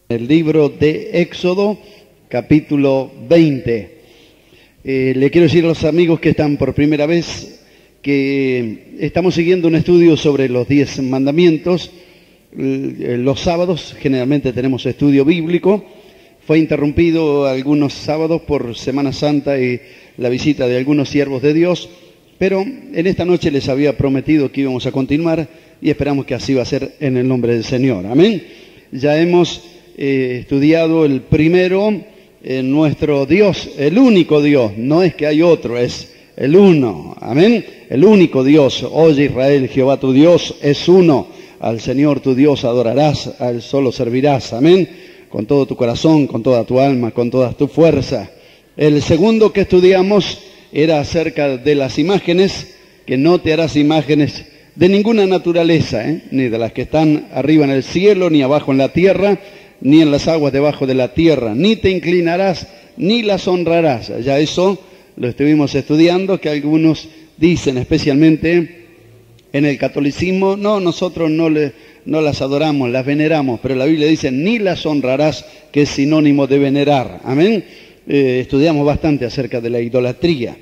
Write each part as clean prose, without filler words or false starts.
El libro de Éxodo, capítulo 20. Le quiero decir a los amigos que están por primera vez que estamos siguiendo un estudio sobre los 10 mandamientos. Los sábados generalmente tenemos estudio bíblico. Fue interrumpido algunos sábados por Semana Santa y la visita de algunos siervos de Dios, pero en esta noche les había prometido que íbamos a continuar y esperamos que así va a ser en el nombre del Señor. Amén. Ya hemos estudiado el primero, nuestro Dios, el único Dios, no es que hay otro, es el uno, amén, el único Dios. Oye Israel, Jehová tu Dios es uno, al Señor tu Dios adorarás, a Él solo servirás, amén, con todo tu corazón, con toda tu alma, con toda tu fuerza. El segundo que estudiamos era acerca de las imágenes, que no te harás imágenes de ninguna naturaleza, ni de las que están arriba en el cielo, ni abajo en la tierra, ni en las aguas debajo de la tierra, ni te inclinarás, ni las honrarás. Ya eso lo estuvimos estudiando, que algunos dicen, especialmente en el catolicismo, no, nosotros no las adoramos, las veneramos, pero la Biblia dice, ni las honrarás, que es sinónimo de venerar. Amén. Estudiamos bastante acerca de la idolatría.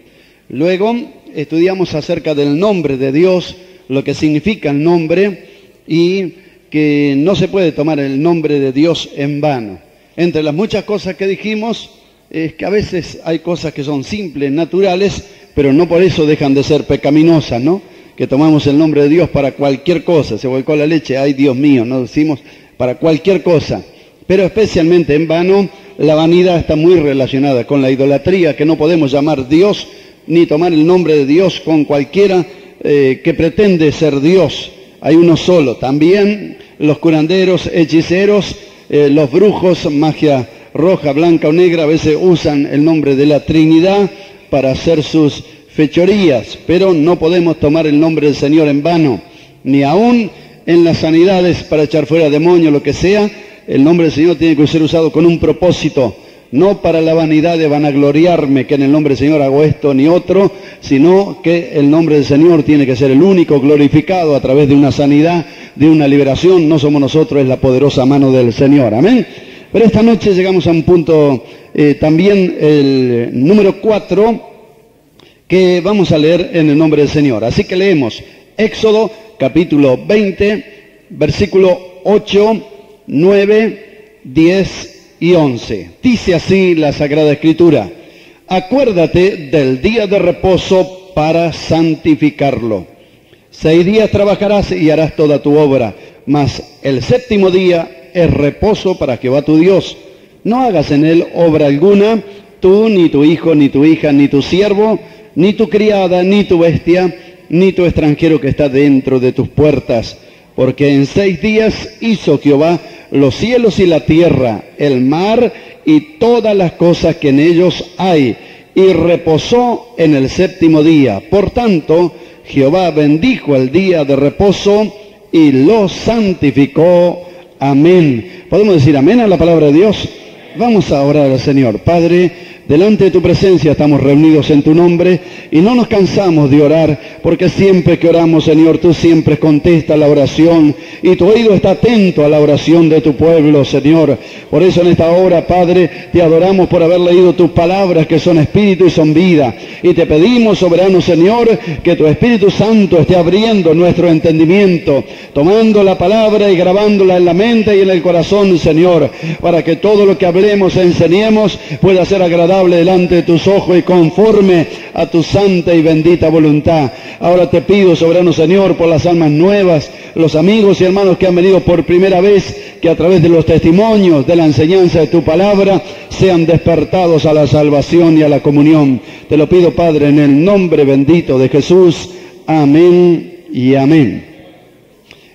Luego estudiamos acerca del nombre de Dios, lo que significa el nombre, y que no se puede tomar el nombre de Dios en vano. Entre las muchas cosas que dijimos, es que a veces hay cosas que son simples, naturales, pero no por eso dejan de ser pecaminosas, ¿no? Que tomamos el nombre de Dios para cualquier cosa. Se volcó la leche, ay Dios mío, no decimos para cualquier cosa. Pero especialmente en vano, la vanidad está muy relacionada con la idolatría, que no podemos llamar Dios, ni tomar el nombre de Dios con cualquiera que pretende ser Dios. Hay uno solo. También los curanderos, hechiceros, los brujos, magia roja, blanca o negra, a veces usan el nombre de la Trinidad para hacer sus fechorías, pero no podemos tomar el nombre del Señor en vano, ni aún en las sanidades para echar fuera demonios, lo que sea. El nombre del Señor tiene que ser usado con un propósito, no para la vanidad de vanagloriarme que en el nombre del Señor hago esto ni otro, sino que el nombre del Señor tiene que ser el único glorificado a través de una sanidad, de una liberación. No somos nosotros, es la poderosa mano del Señor. Amén. Pero esta noche llegamos a un punto, también el número 4, que vamos a leer en el nombre del Señor. Así que leemos Éxodo capítulo 20, versículo 8, 9, 10 y 11. Dice así la Sagrada Escritura: acuérdate del día de reposo para santificarlo. 6 días trabajarás y harás toda tu obra, mas el séptimo día es reposo para Jehová tu Dios. No hagas en él obra alguna, tú, ni tu hijo, ni tu hija, ni tu siervo, ni tu criada, ni tu bestia, ni tu extranjero que está dentro de tus puertas. Porque en 6 días hizo Jehová los cielos y la tierra, el mar y todas las cosas que en ellos hay, y reposó en el séptimo día. Por tanto, Jehová bendijo el día de reposo y lo santificó. Amén. ¿Podemos decir amén a la palabra de Dios? Vamos a orar al Señor. Padre, delante de tu presencia estamos reunidos en tu nombre y no nos cansamos de orar, porque siempre que oramos, Señor, tú siempre contestas la oración y tu oído está atento a la oración de tu pueblo, Señor. Por eso en esta hora, Padre, te adoramos por haber leído tus palabras, que son espíritu y son vida. Y te pedimos, soberano Señor, que tu Espíritu Santo esté abriendo nuestro entendimiento, tomando la palabra y grabándola en la mente y en el corazón, Señor, para que todo lo que hablemos, enseñemos, pueda ser agradable delante de tus ojos y conforme a tu santa y bendita voluntad. Ahora te pido, soberano Señor, por las almas nuevas, los amigos y hermanos que han venido por primera vez, que a través de los testimonios, de la enseñanza de tu palabra, sean despertados a la salvación y a la comunión. Te lo pido, Padre, en el nombre bendito de Jesús. Amén y amén.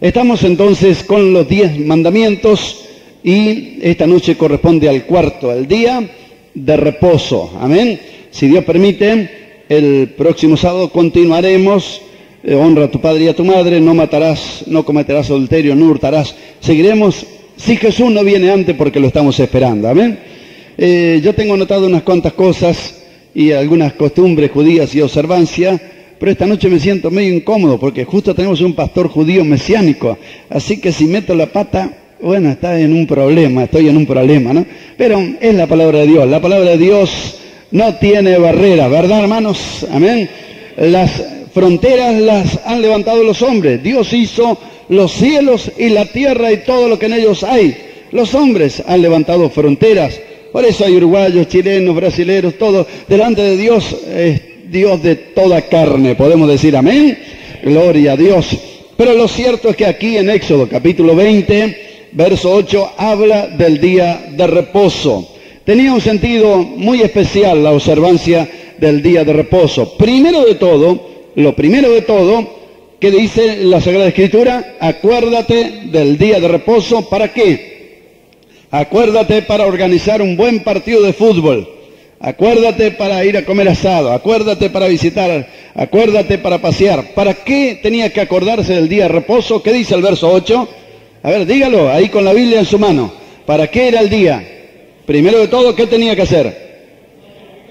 Estamos entonces con los 10 mandamientos y esta noche corresponde al cuarto, al día de reposo. Amén. Si Dios permite, el próximo sábado continuaremos. Honra a tu padre y a tu madre, no matarás, no cometerás adulterio, no hurtarás. Seguiremos, si Jesús no viene antes, porque lo estamos esperando. Amén. Yo tengo anotado unas cuantas cosas y algunas costumbres judías y observancia, pero esta noche me siento medio incómodo porque justo tenemos un pastor judío mesiánico, así que si meto la pata Bueno, estoy en un problema, ¿no? Pero es la palabra de Dios. La palabra de Dios no tiene barreras, ¿verdad, hermanos? Amén. Las fronteras las han levantado los hombres. Dios hizo los cielos y la tierra y todo lo que en ellos hay. Los hombres han levantado fronteras. Por eso hay uruguayos, chilenos, brasileños, todos. Delante de Dios es Dios de toda carne, podemos decir amén. Gloria a Dios. Pero lo cierto es que aquí en Éxodo capítulo 20, verso 8, habla del día de reposo. Tenía un sentido muy especial la observancia del día de reposo. Lo primero de todo, que dice la Sagrada Escritura, acuérdate del día de reposo, ¿para qué? Acuérdate para organizar un buen partido de fútbol, acuérdate para ir a comer asado, acuérdate para visitar, acuérdate para pasear. ¿Para qué tenía que acordarse del día de reposo? ¿Qué dice el verso 8? A ver, dígalo, ahí con la Biblia en su mano. ¿Para qué era el día? Primero de todo, ¿qué tenía que hacer?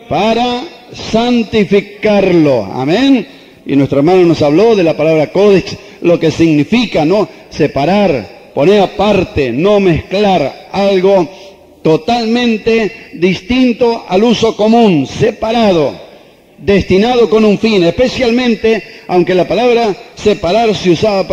Para santificarlo. Amén. Y nuestro hermano nos habló de la palabra códex, lo que significa, ¿no? Separar, poner aparte, no mezclar, algo totalmente distinto al uso común, separado, destinado con un fin, especialmente, aunque la palabra separar se usaba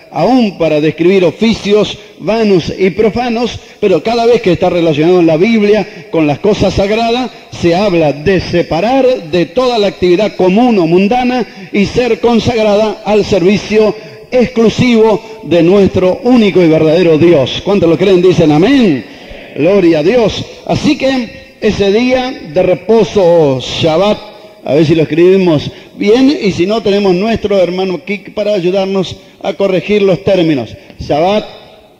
aún para describir oficios vanos y profanos, pero cada vez que está relacionado en la Biblia con las cosas sagradas, se habla de separar de toda la actividad común o mundana y ser consagrada al servicio exclusivo de nuestro único y verdadero Dios. ¿Cuántos lo creen? Dicen amén. Gloria a Dios. Así que ese día de reposo o Shabbat, a ver si lo escribimos bien, y si no tenemos nuestro hermano Kik para ayudarnos a corregir los términos. Shabbat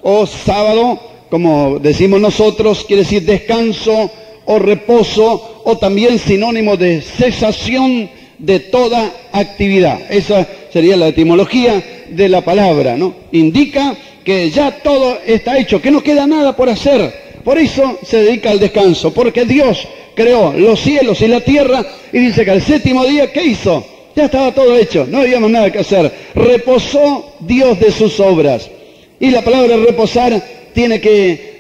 o sábado, como decimos nosotros, quiere decir descanso o reposo, o también sinónimo de cesación de toda actividad. Esa sería la etimología de la palabra, ¿no? Indica que ya todo está hecho, que no queda nada por hacer. Por eso se dedica al descanso, porque Dios creó los cielos y la tierra y dice que al séptimo día, ¿qué hizo? Ya estaba todo hecho, no había más nada que hacer. Reposó Dios de sus obras. Y la palabra reposar tiene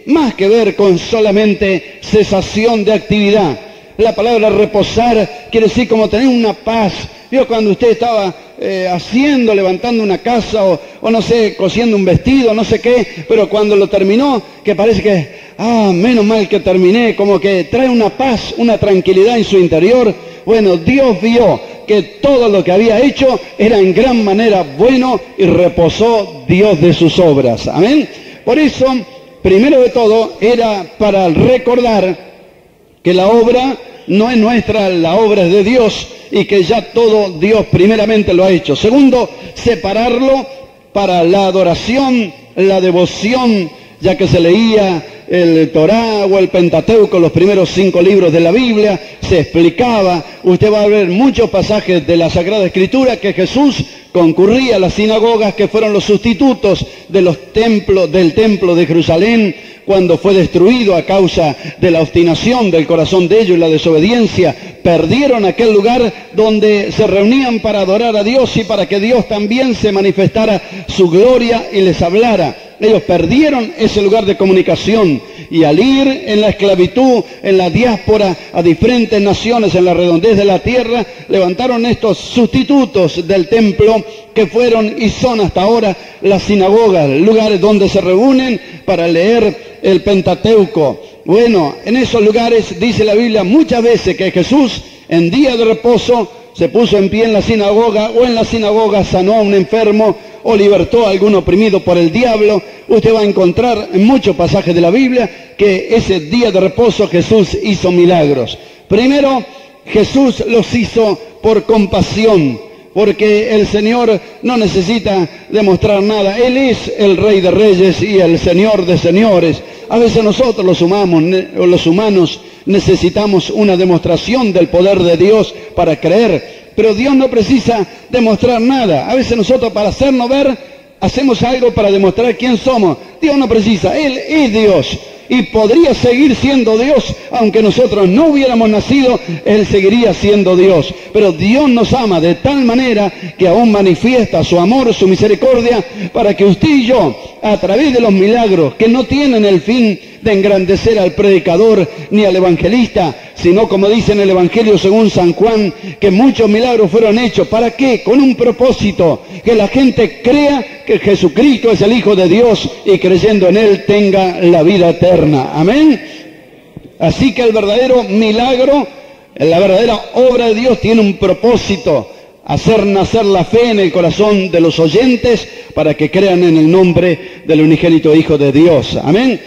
más que ver con solamente cesación de actividad. La palabra reposar quiere decir como tener una paz. Yo cuando usted estaba levantando una casa o no sé, cosiendo un vestido, no sé qué, pero cuando lo terminó, que parece que, menos mal que terminé, como que trae una paz, una tranquilidad en su interior. Bueno, Dios vio que todo lo que había hecho era en gran manera bueno y reposó Dios de sus obras. Amén. Por eso, primero de todo, era para recordar que la obra no es nuestra, la obra es de Dios y que ya todo Dios primeramente lo ha hecho. Segundo, separarlo para la adoración, la devoción, ya que se leía el Torá o el Pentateuco, los primeros 5 libros de la Biblia, se explicaba. Usted va a ver muchos pasajes de la Sagrada Escritura que Jesús concurría a las sinagogas que fueron los sustitutos de del templo de Jerusalén cuando fue destruido a causa de la obstinación del corazón de ellos y la desobediencia. Perdieron aquel lugar donde se reunían para adorar a Dios y para que Dios también se manifestara su gloria y les hablara. Ellos perdieron ese lugar de comunicación y al ir en la esclavitud, en la diáspora, a diferentes naciones en la redondez de la tierra, levantaron estos sustitutos del templo que fueron y son hasta ahora las sinagogas, lugares donde se reúnen para leer el Pentateuco. Bueno, en esos lugares dice la Biblia muchas veces que Jesús en día de reposo se puso en pie en la sinagoga, o en la sinagoga sanó a un enfermo o libertó a algún oprimido por el diablo. Usted va a encontrar en muchos pasajes de la Biblia que ese día de reposo Jesús hizo milagros. Primero, Jesús los hizo por compasión, porque el Señor no necesita demostrar nada. Él es el Rey de Reyes y el Señor de Señores. A veces nosotros los humanos necesitamos una demostración del poder de Dios para creer, pero Dios no precisa demostrar nada. A veces nosotros, para hacernos ver, hacemos algo para demostrar quién somos. Dios no precisa, Él es Dios. y podría seguir siendo Dios, aunque nosotros no hubiéramos nacido, Él seguiría siendo Dios. Pero Dios nos ama de tal manera que aún manifiesta su amor, su misericordia, para que usted y yo, a través de los milagros que no tienen el fin de engrandecer al predicador ni al evangelista, sino como dice en el Evangelio según San Juan, que muchos milagros fueron hechos. ¿Para qué? Con un propósito, que la gente crea que Jesucristo es el Hijo de Dios y creyendo en Él tenga la vida eterna. Amén. Así que el verdadero milagro, la verdadera obra de Dios tiene un propósito: hacer nacer la fe en el corazón de los oyentes para que crean en el nombre del unigénito Hijo de Dios. Amén.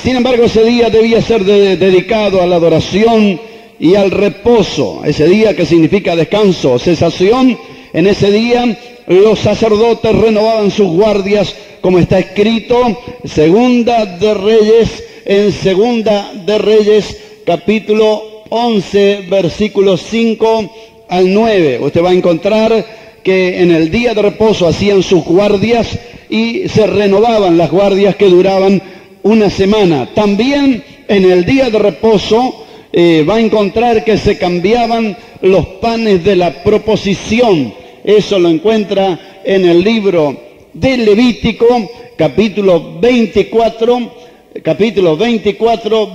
Sin embargo, ese día debía ser dedicado a la adoración y al reposo. Ese día que significa descanso, cesación. En ese día los sacerdotes renovaban sus guardias, como está escrito Segunda de Reyes, en Segunda de Reyes, capítulo 11, versículos 5 al 9. Usted va a encontrar que en el día de reposo hacían sus guardias y se renovaban las guardias que duraban una semana. También en el día de reposo va a encontrar que se cambiaban los panes de la proposición. Eso lo encuentra en el libro de Levítico, capítulo 24,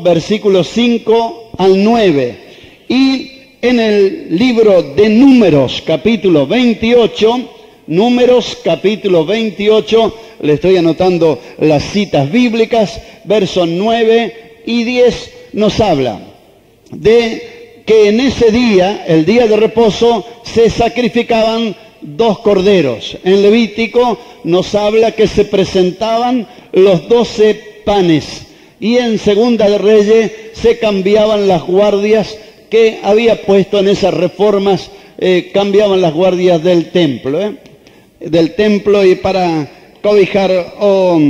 versículos 5 al 9. Y en el libro de Números, capítulo 28, Números, capítulo 28, le estoy anotando las citas bíblicas, versos 9 y 10, nos habla de que en ese día, el día de reposo, se sacrificaban 2 corderos. En Levítico nos habla que se presentaban los 12 panes. Y en Segunda de Reyes se cambiaban las guardias que había puesto en esas reformas, cambiaban las guardias del templo, y para cobijar o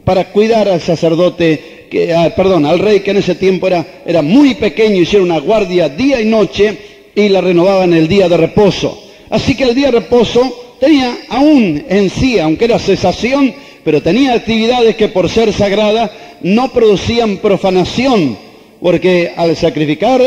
para cuidar al sacerdote, al rey, que en ese tiempo era muy pequeño, hicieron una guardia día y noche y la renovaban el día de reposo. Así que el día de reposo tenía aún en sí, aunque era cesación, pero tenía actividades que por ser sagradas no producían profanación, porque al sacrificar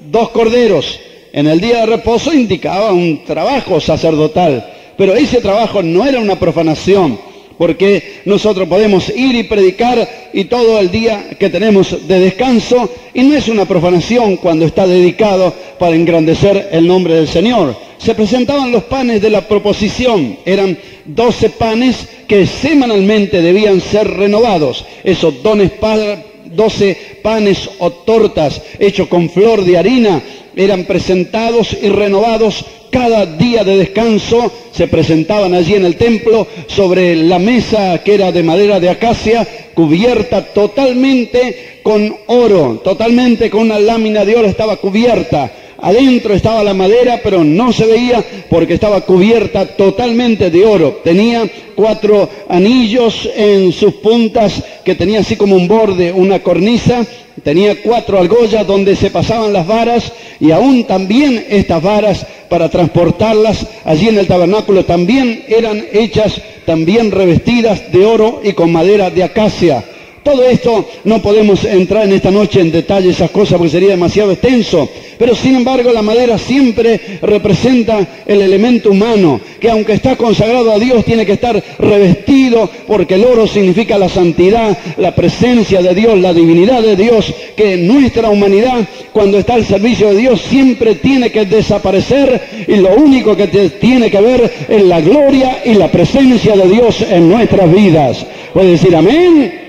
2 corderos en el día de reposo indicaba un trabajo sacerdotal, pero ese trabajo no era una profanación, porque nosotros podemos ir y predicar y todo el día que tenemos de descanso, y no es una profanación cuando está dedicado para engrandecer el nombre del Señor. Se presentaban los panes de la proposición, eran 12 panes que semanalmente debían ser renovados. Esos 12 panes o tortas hechos con flor de harina eran presentados y renovados cada día de descanso. Se presentaban allí en el templo sobre la mesa que era de madera de acacia, cubierta totalmente con oro, totalmente con una lámina de oro estaba cubierta. Adentro estaba la madera, pero no se veía porque estaba cubierta totalmente de oro. Tenía 4 anillos en sus puntas, que tenía así como un borde, una cornisa. Tenía 4 argollas donde se pasaban las varas, y aún también estas varas para transportarlas allí en el tabernáculo también eran hechas, también revestidas de oro y con madera de acacia. Todo esto no podemos entrar en esta noche en detalle esas cosas porque sería demasiado extenso, pero sin embargo la madera siempre representa el elemento humano, que aunque está consagrado a Dios tiene que estar revestido, porque el oro significa la santidad, la presencia de Dios, la divinidad de Dios, que nuestra humanidad cuando está al servicio de Dios siempre tiene que desaparecer, y lo único que tiene que ver es la gloria y la presencia de Dios en nuestras vidas. ¿Puede decir amén?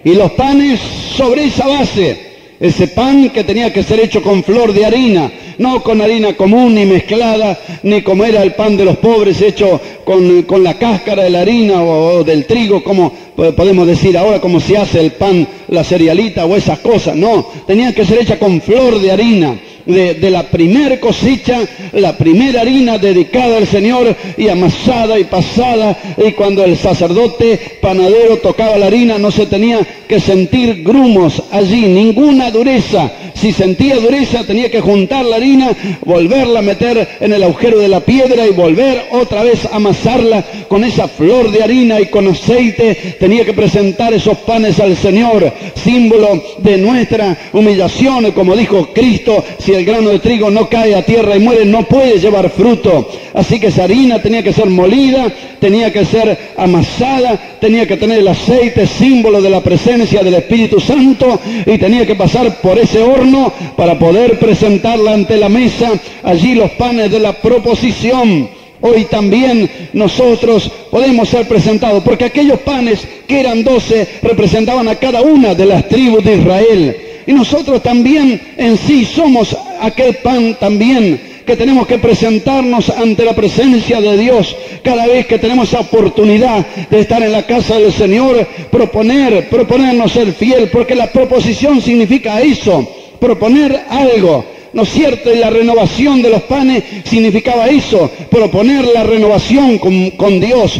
Y los panes sobre esa base, ese pan que tenía que ser hecho con flor de harina, no con harina común ni mezclada, ni como era el pan de los pobres hecho con la cáscara de la harina o del trigo, como podemos decir ahora, como se hace el pan, la cerealita o esas cosas. No, tenía que ser hecha con flor de harina, de la primer cosecha, la primera harina dedicada al Señor y amasada y pasada, y cuando el sacerdote panadero tocaba la harina no se tenía que sentir grumos allí, ninguna dureza, Si sentía dureza, tenía que juntar la harina, volverla a meter en el agujero de la piedra y volver otra vez a amasarla con esa flor de harina y con aceite. Tenía que presentar esos panes al Señor, símbolo de nuestra humillación. Como dijo Cristo, si el grano de trigo no cae a tierra y muere, no puede llevar fruto. Así que esa harina tenía que ser molida, tenía que ser amasada, tenía que tener el aceite, símbolo de la presencia del Espíritu Santo, y tenía que pasar por ese horno para poder presentarla ante la mesa, allí los panes de la proposición. Hoy también nosotros podemos ser presentados, porque aquellos panes que eran 12 representaban a cada una de las tribus de Israel. Y nosotros también en sí somos aquel pan también, que tenemos que presentarnos ante la presencia de Dios cada vez que tenemos esa oportunidad de estar en la casa del Señor, proponernos ser fiel, porque la proposición significa eso, proponer algo, ¿no es cierto? Y la renovación de los panes significaba eso, proponer la renovación con Dios,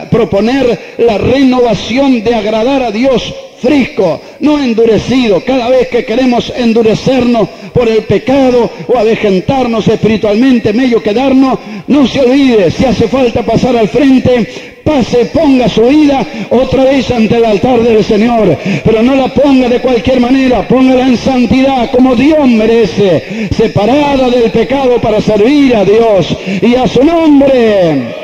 proponer la renovación de agradar a Dios, fresco, no endurecido. Cada vez que queremos endurecernos por el pecado o avejentarnos espiritualmente, medio quedarnos, no se olvide, si hace falta pasar al frente, pase, ponga su vida otra vez ante el altar del Señor, pero no la ponga de cualquier manera, póngala en santidad como Dios merece, separada del pecado para servir a Dios y a su nombre.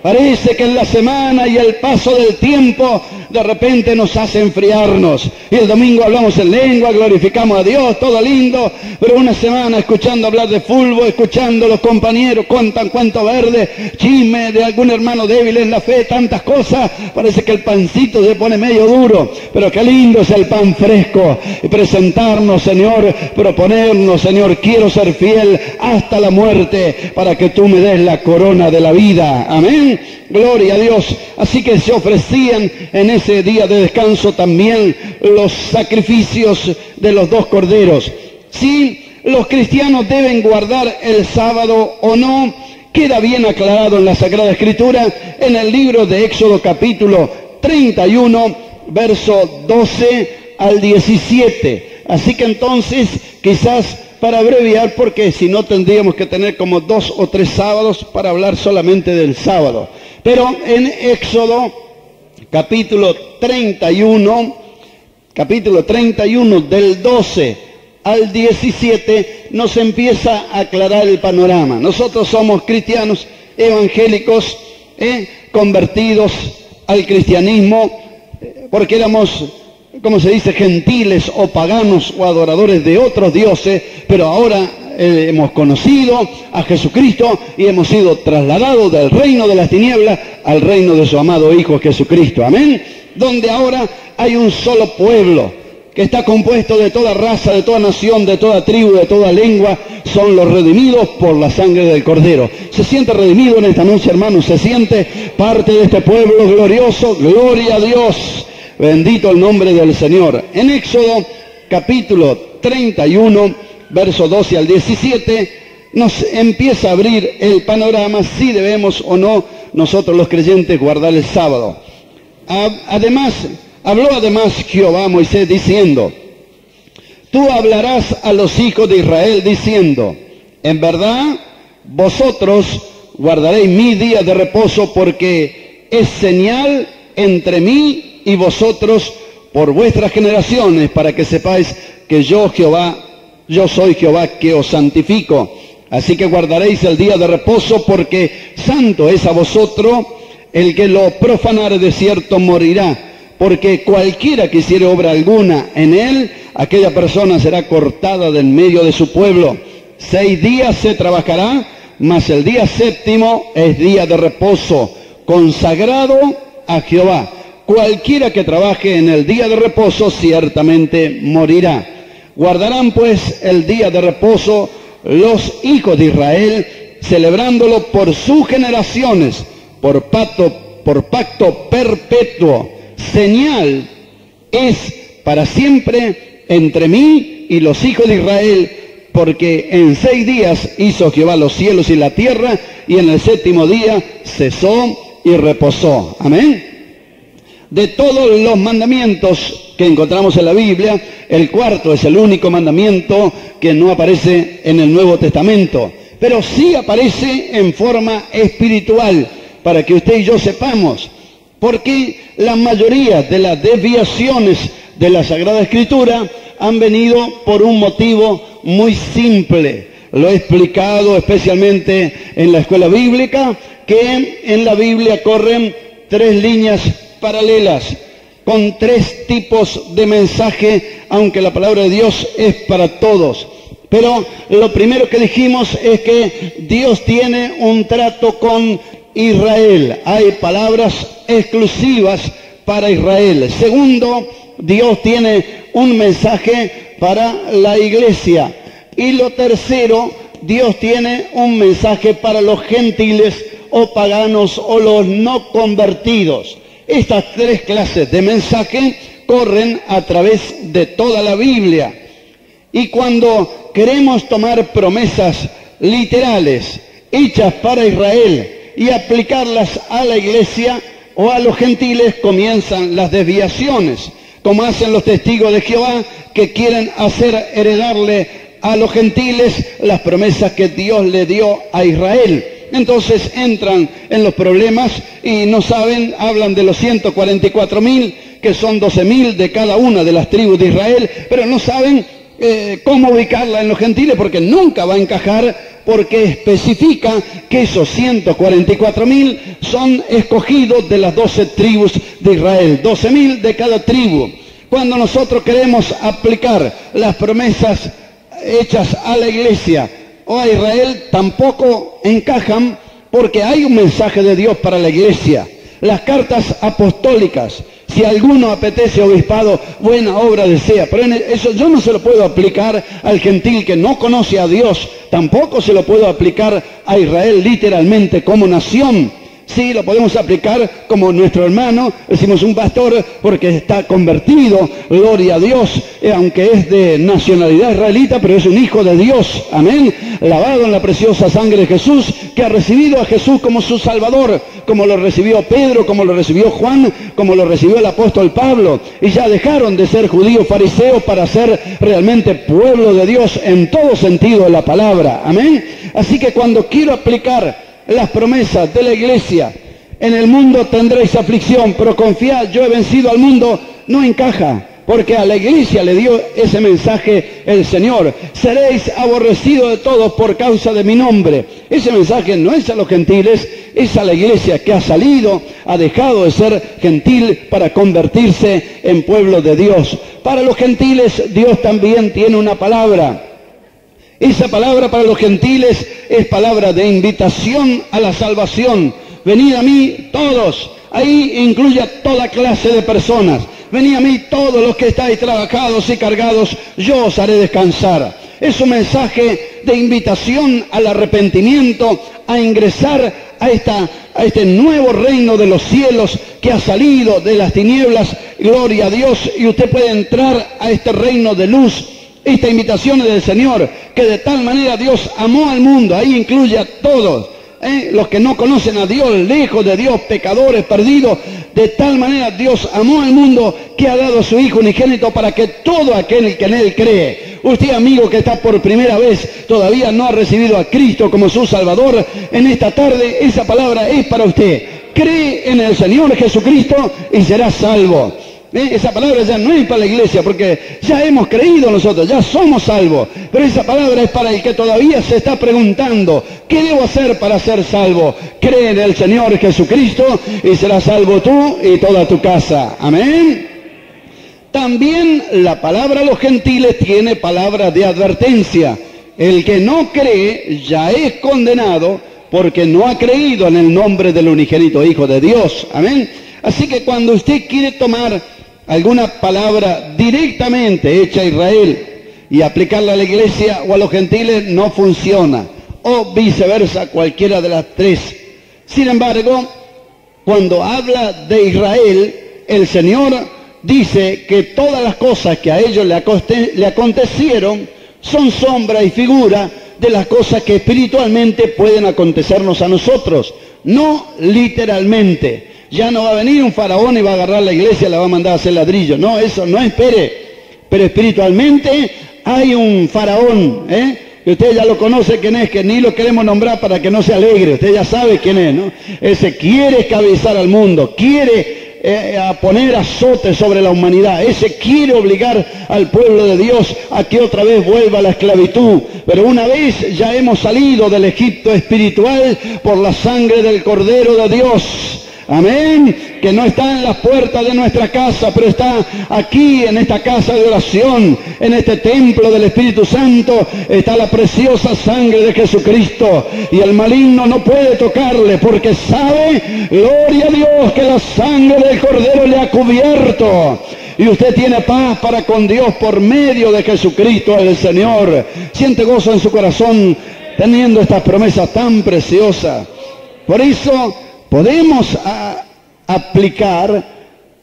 Parece que en la semana y el paso del tiempo de repente nos hace enfriarnos. Y el domingo hablamos en lengua, glorificamos a Dios, todo lindo, pero una semana escuchando hablar de fútbol, escuchando los compañeros cuentan cuento verde, chisme de algún hermano débil en la fe, tantas cosas, parece que el pancito se pone medio duro, pero qué lindo es el pan fresco. Y presentarnos, Señor, proponernos, Señor, quiero ser fiel hasta la muerte para que tú me des la corona de la vida. Amén. Gloria a Dios. Así que se ofrecían en ese día de descanso también los sacrificios de los 2 corderos. Si los cristianos deben guardar el sábado o no, queda bien aclarado en la Sagrada Escritura, en el libro de Éxodo capítulo 31, verso 12 al 17. Así que entonces, quizás para abreviar, porque si no tendríamos que tener como 2 o 3 sábados para hablar solamente del sábado. Pero en Éxodo capítulo 31 del 12 al 17 nos empieza a aclarar el panorama. Nosotros somos cristianos evangélicos, convertidos al cristianismo, porque éramos, como se dice, gentiles o paganos o adoradores de otros dioses, pero ahora hemos conocido a Jesucristo y hemos sido trasladados del reino de las tinieblas al reino de su amado Hijo Jesucristo. Amén. Donde ahora hay un solo pueblo que está compuesto de toda raza, de toda nación, de toda tribu, de toda lengua. Son los redimidos por la sangre del Cordero. ¿Se siente redimido en esta noche, hermanos? ¿Se siente parte de este pueblo glorioso? Gloria a Dios. Bendito el nombre del Señor. En Éxodo capítulo 31, verso 12 al 17, nos empieza a abrir el panorama si debemos o no nosotros los creyentes guardar el sábado. Habló además Jehová a Moisés diciendo: tú hablarás a los hijos de Israel diciendo: en verdad vosotros guardaréis mi día de reposo, porque es señal entre mí y vosotros por vuestras generaciones, para que sepáis que yo soy Jehová que os santifico. Así que guardaréis el día de reposo, porque santo es a vosotros. El que lo profanare de cierto morirá, porque cualquiera que hiciere obra alguna en él, aquella persona será cortada del medio de su pueblo. 6 días se trabajará, mas el día séptimo es día de reposo, consagrado a Jehová. Cualquiera que trabaje en el día de reposo ciertamente morirá. Guardarán pues el día de reposo los hijos de Israel, celebrándolo por sus generaciones, por pacto perpetuo. Señal es para siempre entre mí y los hijos de Israel, porque en 6 días hizo Jehová los cielos y la tierra, y en el séptimo día cesó y reposó. Amén. De todos los mandamientos que encontramos en la Biblia. El cuarto es el único mandamiento que no aparece en el Nuevo Testamento, pero sí aparece en forma espiritual, para que usted y yo sepamos, porque la mayoría de las desviaciones de la Sagrada Escritura han venido por un motivo muy simple. Lo he explicado especialmente en la escuela bíblica, que en la Biblia corren tres líneas paralelas, con tres tipos de mensaje, aunque la palabra de Dios es para todos. Pero lo primero que dijimos es que Dios tiene un trato con Israel. Hay palabras exclusivas para Israel. Segundo, Dios tiene un mensaje para la iglesia. Y lo tercero, Dios tiene un mensaje para los gentiles o paganos o los no convertidos. Estas tres clases de mensaje corren a través de toda la Biblia. Y cuando queremos tomar promesas literales hechas para Israel y aplicarlas a la iglesia o a los gentiles, comienzan las desviaciones, como hacen los testigos de Jehová, que quieren hacer heredarle a los gentiles las promesas que Dios le dio a Israel. Entonces entran en los problemas y no saben, hablan de los 144.000, que son 12.000 de cada una de las tribus de Israel, pero no saben cómo ubicarla en los gentiles, porque nunca va a encajar, porque especifica que esos 144.000 son escogidos de las 12 tribus de Israel, 12.000 de cada tribu. Cuando nosotros queremos aplicar las promesas hechas a la iglesia o a Israel, tampoco encajan, porque hay un mensaje de Dios para la iglesia. Las cartas apostólicas, si alguno apetece obispado, buena obra desea, pero eso yo no se lo puedo aplicar al gentil que no conoce a Dios, tampoco se lo puedo aplicar a Israel literalmente como nación. Sí, lo podemos aplicar como nuestro hermano, decimos un pastor porque está convertido, gloria a Dios, aunque es de nacionalidad israelita, pero es un hijo de Dios, amén, lavado en la preciosa sangre de Jesús, que ha recibido a Jesús como su Salvador, como lo recibió Pedro, como lo recibió Juan, como lo recibió el apóstol Pablo, y ya dejaron de ser judíos fariseos para ser realmente pueblo de Dios en todo sentido de la palabra, amén. Así que cuando quiero aplicar las promesas de la iglesia, en el mundo tendréis aflicción, pero confiad, yo he vencido al mundo, no encaja, porque a la iglesia le dio ese mensaje el Señor: seréis aborrecidos de todos por causa de mi nombre. Ese mensaje no es a los gentiles, es a la iglesia que ha salido, ha dejado de ser gentil para convertirse en pueblo de Dios. Para los gentiles Dios también tiene una palabra. Esa palabra para los gentiles es palabra de invitación a la salvación. Venid a mí todos, ahí incluye a toda clase de personas. Venid a mí todos los que estáis trabajados y cargados, yo os haré descansar. Es un mensaje de invitación al arrepentimiento, a ingresar a este nuevo reino de los cielos que ha salido de las tinieblas, gloria a Dios, y usted puede entrar a este reino de luz. Esta invitación es del Señor, que de tal manera Dios amó al mundo, ahí incluye a todos, los que no conocen a Dios, lejos de Dios, pecadores, perdidos. De tal manera Dios amó al mundo que ha dado a su Hijo unigénito para que todo aquel que en Él cree. Usted, amigo, que está por primera vez, todavía no ha recibido a Cristo como su Salvador, en esta tarde esa palabra es para usted. Cree en el Señor Jesucristo y será salvo. Esa palabra ya no es para la iglesia, porque ya hemos creído nosotros, ya somos salvos, pero esa palabra es para el que todavía se está preguntando: ¿qué debo hacer para ser salvo? Cree en el Señor Jesucristo y serás salvo tú y toda tu casa, amén. También la palabra a los gentiles tiene palabra de advertencia. El que no cree ya es condenado, porque no ha creído en el nombre del unigénito Hijo de Dios, amén. Así que cuando usted quiere tomar alguna palabra directamente hecha a Israel y aplicarla a la iglesia o a los gentiles, no funciona, o viceversa, cualquiera de las tres. Sin embargo, cuando habla de Israel, el Señor dice que todas las cosas que a ellos le acontecieron son sombra y figura de las cosas que espiritualmente pueden acontecernos a nosotros, no literalmente. Ya no va a venir un faraón y va a agarrar la iglesia y la va a mandar a hacer ladrillo. No, eso no espere. Pero espiritualmente hay un faraón, que usted ya lo conoce quién es, que ni lo queremos nombrar para que no se alegre. Usted ya sabe quién es, ¿no? Ese quiere esclavizar al mundo, quiere a poner azote sobre la humanidad. Ese quiere obligar al pueblo de Dios a que otra vez vuelva a la esclavitud. Pero una vez ya hemos salido del Egipto espiritual por la sangre del Cordero de Dios. Amén, que no está en las puertas de nuestra casa, pero está aquí en esta casa de oración, en este templo del Espíritu Santo, está la preciosa sangre de Jesucristo, y el maligno no puede tocarle, porque sabe, gloria a Dios, que la sangre del Cordero le ha cubierto, y usted tiene paz para con Dios por medio de Jesucristo el Señor. Siente gozo en su corazón teniendo estas promesas tan preciosas. Por eso podemos aplicar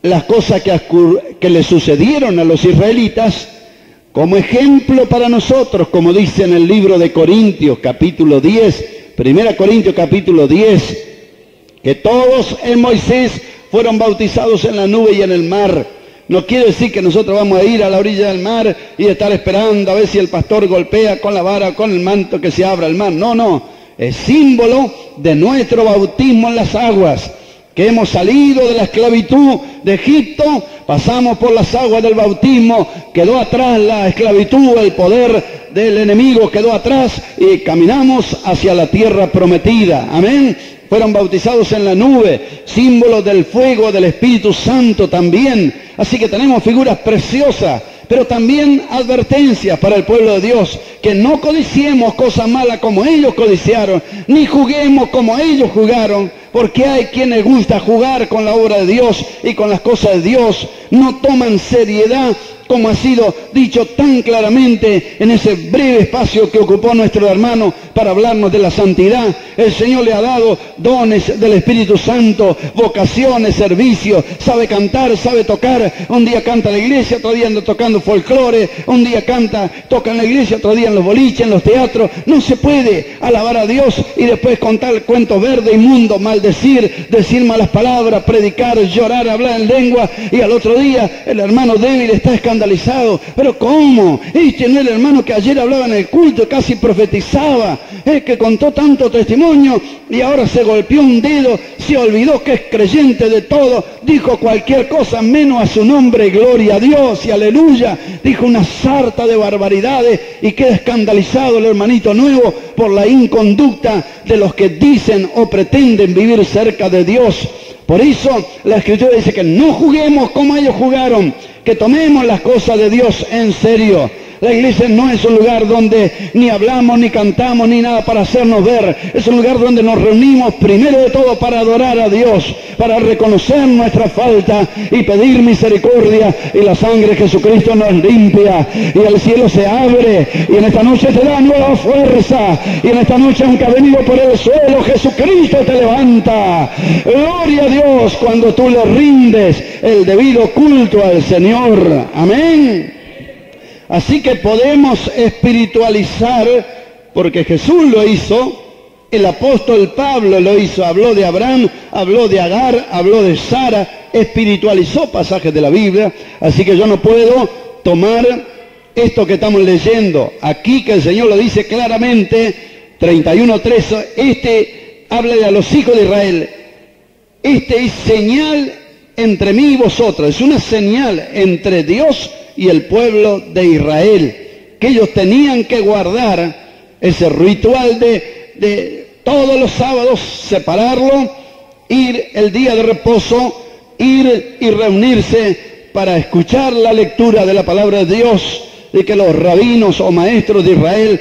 las cosas que le sucedieron a los israelitas como ejemplo para nosotros, como dice en el libro de Corintios capítulo 10, 1 Corintios capítulo 10, que todos en Moisés fueron bautizados en la nube y en el mar. No quiere decir que nosotros vamos a ir a la orilla del mar y estar esperando a ver si el pastor golpea con la vara, con el manto, que se abra el mar. No, no. Es símbolo de nuestro bautismo en las aguas, que hemos salido de la esclavitud de Egipto, pasamos por las aguas del bautismo, quedó atrás la esclavitud, el poder del enemigo quedó atrás y caminamos hacia la tierra prometida. Amén. Fueron bautizados en la nube, símbolo del fuego del Espíritu Santo también. Así que tenemos figuras preciosas, pero también advertencias para el pueblo de Dios, que no codiciemos cosas malas como ellos codiciaron, ni juguemos como ellos jugaron, porque hay quienes gusta jugar con la obra de Dios y con las cosas de Dios, no toman seriedad, como ha sido dicho tan claramente en ese breve espacio que ocupó nuestro hermano para hablarnos de la santidad. El Señor le ha dado dones del Espíritu Santo, vocaciones, servicios, sabe cantar, sabe tocar. Un día canta en la iglesia, otro día anda tocando folclore, un día toca en la iglesia, otro día en los boliches, en los teatros. No se puede alabar a Dios y después contar cuentos verdes, inmundos, maldecir, decir malas palabras, predicar, llorar, hablar en lengua, y al otro día el hermano débil está escandalizado. Pero ¿cómo? Este no es el hermano que ayer hablaba en el culto, casi profetizaba, que contó tanto testimonio y ahora se golpeó un dedo, se olvidó que es creyente de todo, dijo cualquier cosa menos a su nombre, gloria a Dios y aleluya, dijo una sarta de barbaridades y queda escandalizado el hermanito nuevo por la inconducta de los que dicen o pretenden vivir cerca de Dios. Por eso la Escritura dice que no juguemos como ellos jugaron, que tomemos las cosas de Dios en serio. La iglesia no es un lugar donde ni hablamos, ni cantamos, ni nada para hacernos ver. Es un lugar donde nos reunimos primero de todo para adorar a Dios, para reconocer nuestra falta y pedir misericordia, y la sangre de Jesucristo nos limpia y el cielo se abre y en esta noche te da nueva fuerza, y en esta noche, aunque ha venido por el suelo, Jesucristo te levanta. Gloria a Dios cuando tú le rindes el debido culto al Señor. Amén. Así que podemos espiritualizar, porque Jesús lo hizo, el apóstol Pablo lo hizo, habló de Abraham, habló de Agar, habló de Sara, espiritualizó pasajes de la Biblia. Así que yo no puedo tomar esto que estamos leyendo aquí, que el Señor lo dice claramente, 31:3, habla a los hijos de Israel, es señal entre mí y vosotros, es una señal entre Dios y el pueblo de Israel, que ellos tenían que guardar ese ritual de todos los sábados, separarlo, ir el día de reposo, ir y reunirse para escuchar la lectura de la palabra de Dios, y que los rabinos o maestros de Israel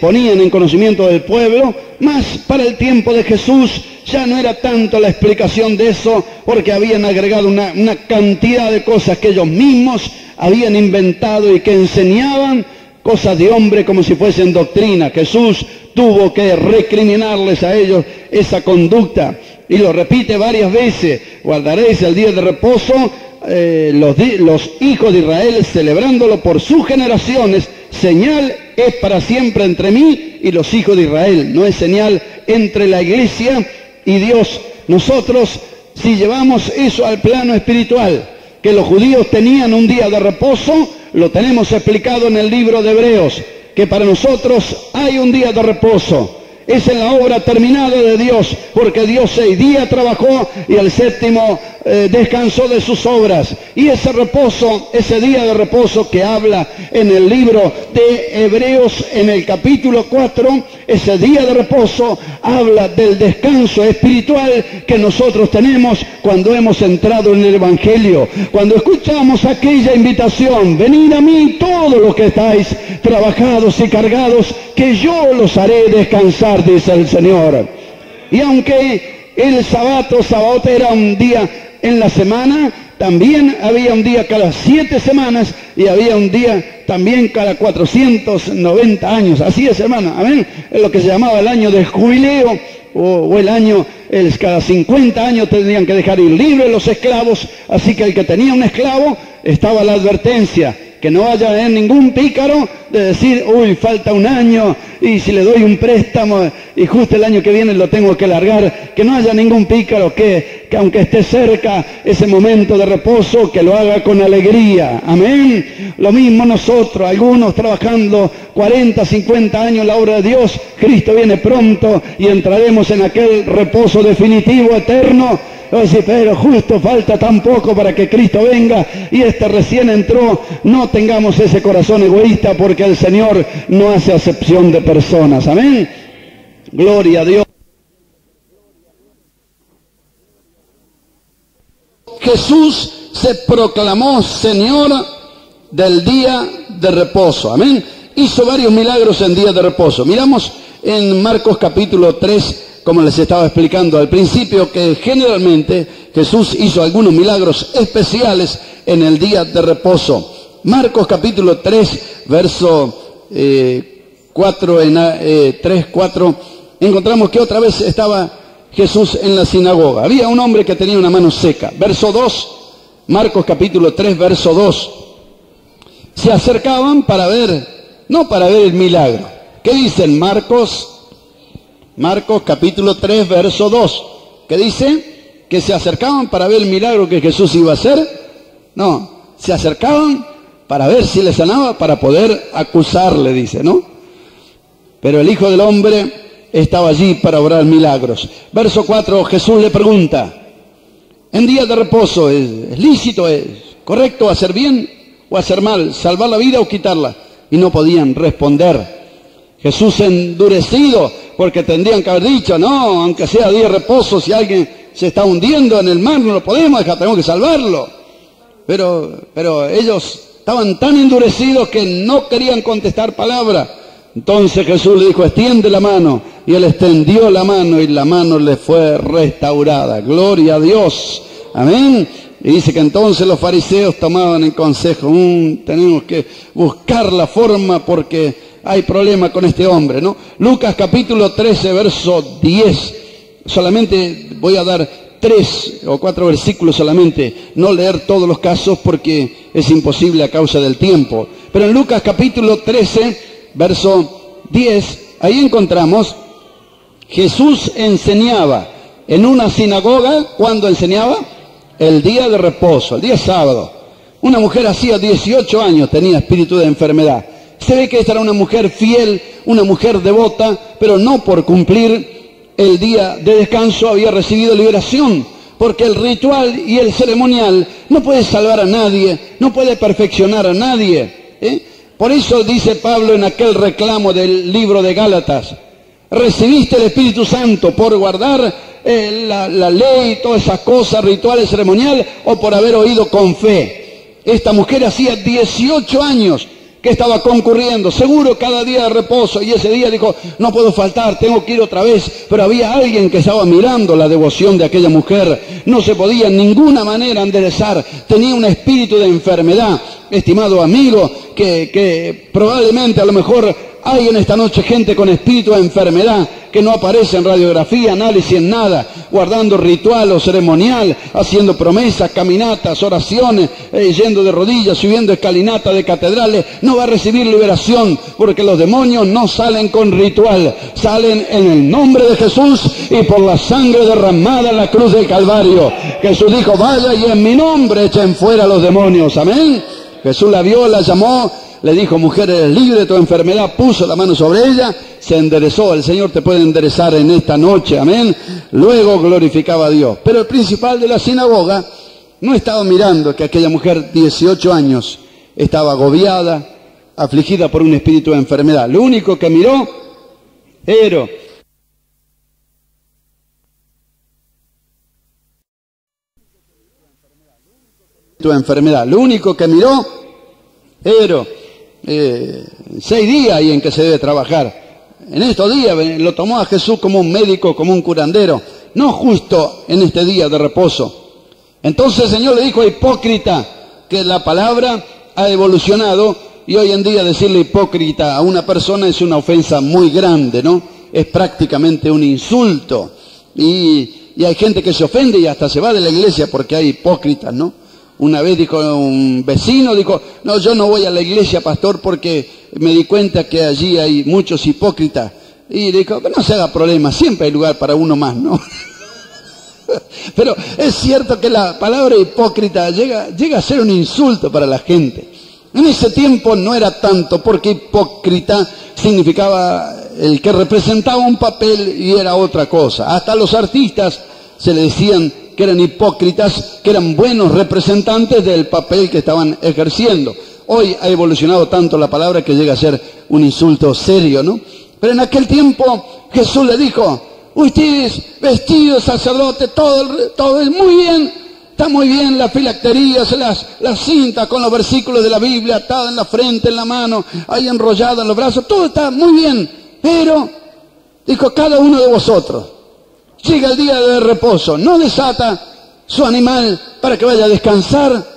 ponían en conocimiento del pueblo. Más para el tiempo de Jesús ya no era tanto la explicación de eso, porque habían agregado una cantidad de cosas que ellos mismos habían inventado y que enseñaban cosas de hombre como si fuesen doctrina. Jesús tuvo que recriminarles a ellos esa conducta, y lo repite varias veces: guardaréis el día de reposo, los hijos de Israel celebrándolo por sus generaciones, señal es para siempre entre mí y los hijos de Israel. No es señal entre la iglesia y Dios. Nosotros si llevamos eso al plano espiritual, que los judíos tenían un día de reposo, lo tenemos explicado en el libro de Hebreos, que para nosotros hay un día de reposo. Es en la obra terminada de Dios, porque Dios 6 días trabajó y el séptimo descansó de sus obras. Y ese reposo, ese día de reposo que habla en el libro de Hebreos en el capítulo 4, ese día de reposo habla del descanso espiritual que nosotros tenemos cuando hemos entrado en el Evangelio. Cuando escuchamos aquella invitación, venid a mí todos los que estáis trabajados y cargados, que yo los haré descansar, dice el Señor. Y aunque el sabato era un día en la semana, también había un día cada 7 semanas y había un día también cada 490 años. Así es, hermano, amén. Es lo que se llamaba el año del jubileo, o el año, cada 50 años tendrían que dejar ir libres los esclavos. Así que el que tenía un esclavo, estaba la advertencia, que no haya ningún pícaro de decir, uy, falta un año, y si le doy un préstamo y justo el año que viene lo tengo que largar. Que no haya ningún pícaro que aunque esté cerca ese momento de reposo, que lo haga con alegría. Amén. Lo mismo nosotros, algunos trabajando 40, 50 años en la obra de Dios. Cristo viene pronto y entraremos en aquel reposo definitivo, eterno. Pero justo falta tan poco para que Cristo venga y recién entró. No tengamos ese corazón egoísta, porque el Señor no hace acepción de personas. Amén. Gloria a Dios. Jesús se proclamó Señor del día de reposo. Amén. Hizo varios milagros en día de reposo. Miramos en Marcos capítulo 3, como les estaba explicando al principio, que generalmente Jesús hizo algunos milagros especiales en el día de reposo. Marcos capítulo 3, verso 4, 4, encontramos que otra vez estaba Jesús en la sinagoga. Había un hombre que tenía una mano seca. Verso 2, Marcos capítulo 3, verso 2. Se acercaban para ver, no para ver el milagro. ¿Qué dicen Marcos capítulo 3, verso 2, que dice que se acercaban para ver el milagro que Jesús iba a hacer? No, se acercaban para ver si le sanaba, para poder acusarle, dice, ¿no? Pero el Hijo del Hombre estaba allí para obrar milagros. Verso 4, Jesús le pregunta, en día de reposo, ¿es lícito, es correcto hacer bien o hacer mal, salvar la vida o quitarla? Y no podían responder. Jesús endurecido, porque tendrían que haber dicho, no, aunque sea día de reposo, si alguien se está hundiendo en el mar, no lo podemos dejar, tenemos que salvarlo. Pero ellos estaban tan endurecidos que no querían contestar palabra. Entonces Jesús le dijo, extiende la mano, y él extendió la mano, y la mano le fue restaurada. Gloria a Dios. Amén. Y dice que entonces los fariseos tomaban el consejo, tenemos que buscar la forma porque hay problema con este hombre, ¿no? Lucas capítulo 13, verso 10. Solamente voy a dar 3 o 4 versículos solamente, no leer todos los casos porque es imposible a causa del tiempo. Pero en Lucas capítulo 13, verso 10, ahí encontramos, Jesús enseñaba en una sinagoga. ¿Cuándo enseñaba? El día de reposo, el día sábado. Una mujer hacía 18 años, tenía espíritu de enfermedad. Se ve que esta era una mujer fiel, una mujer devota, pero no por cumplir el día de descanso había recibido liberación, porque el ritual y el ceremonial no puede salvar a nadie, no puede perfeccionar a nadie, Por eso dice Pablo en aquel reclamo del libro de Gálatas, recibiste el Espíritu Santo por guardar la ley, todas esas cosas, rituales, ceremonial, o por haber oído con fe. Esta mujer hacía 18 años que estaba concurriendo, seguro cada día de reposo, y ese día dijo, no puedo faltar, tengo que ir otra vez. Pero había alguien que estaba mirando la devoción de aquella mujer, no se podía en ninguna manera enderezar, tenía un espíritu de enfermedad. Estimado amigo, que probablemente a lo mejor hay en esta noche gente con espíritu de enfermedad, que no aparece en radiografía, análisis, en nada, guardando ritual o ceremonial, haciendo promesas, caminatas, oraciones, yendo de rodillas, subiendo escalinatas de catedrales, no va a recibir liberación, porque los demonios no salen con ritual, salen en el nombre de Jesús y por la sangre derramada en la cruz del Calvario. Jesús dijo, vaya y en mi nombre echen fuera los demonios, amén. Jesús la vio, la llamó, le dijo, mujer, eres libre de tu enfermedad, puso la mano sobre ella, se enderezó. El Señor te puede enderezar en esta noche, amén. Luego glorificaba a Dios. Pero el principal de la sinagoga no estaba mirando que aquella mujer, 18 años, estaba agobiada, afligida por un espíritu de enfermedad. Lo único que miró era tu enfermedad. Lo único que miró era 6 días y en que se debe trabajar. En estos días lo tomó a Jesús como un médico, como un curandero, no justo en este día de reposo. Entonces el Señor le dijo, hipócrita, que la palabra ha evolucionado y hoy en día decirle hipócrita a una persona es una ofensa muy grande, ¿no? Es prácticamente un insulto. Y hay gente que se ofende y hasta se va de la iglesia porque hay hipócritas, ¿no? Una vez dijo un vecino, dijo, no, yo no voy a la iglesia, pastor, porque me di cuenta que allí hay muchos hipócritas. Y dijo, que no se haga problema, siempre hay lugar para uno más, ¿no? Pero es cierto que la palabra hipócrita llega a ser un insulto para la gente. En ese tiempo no era tanto, porque hipócrita significaba el que representaba un papel y era otra cosa. Hasta los artistas se le decían que eran hipócritas, que eran buenos representantes del papel que estaban ejerciendo. Hoy ha evolucionado tanto la palabra que llega a ser un insulto serio, ¿no? Pero en aquel tiempo Jesús le dijo, ustedes vestidos sacerdotes, todo es muy bien, está muy bien las filacterías, las cintas con los versículos de la Biblia atadas en la frente, en la mano, ahí enrolladas en los brazos, todo está muy bien, pero, dijo, cada uno de vosotros, llega el día de reposo, no desata su animal para que vaya a descansar.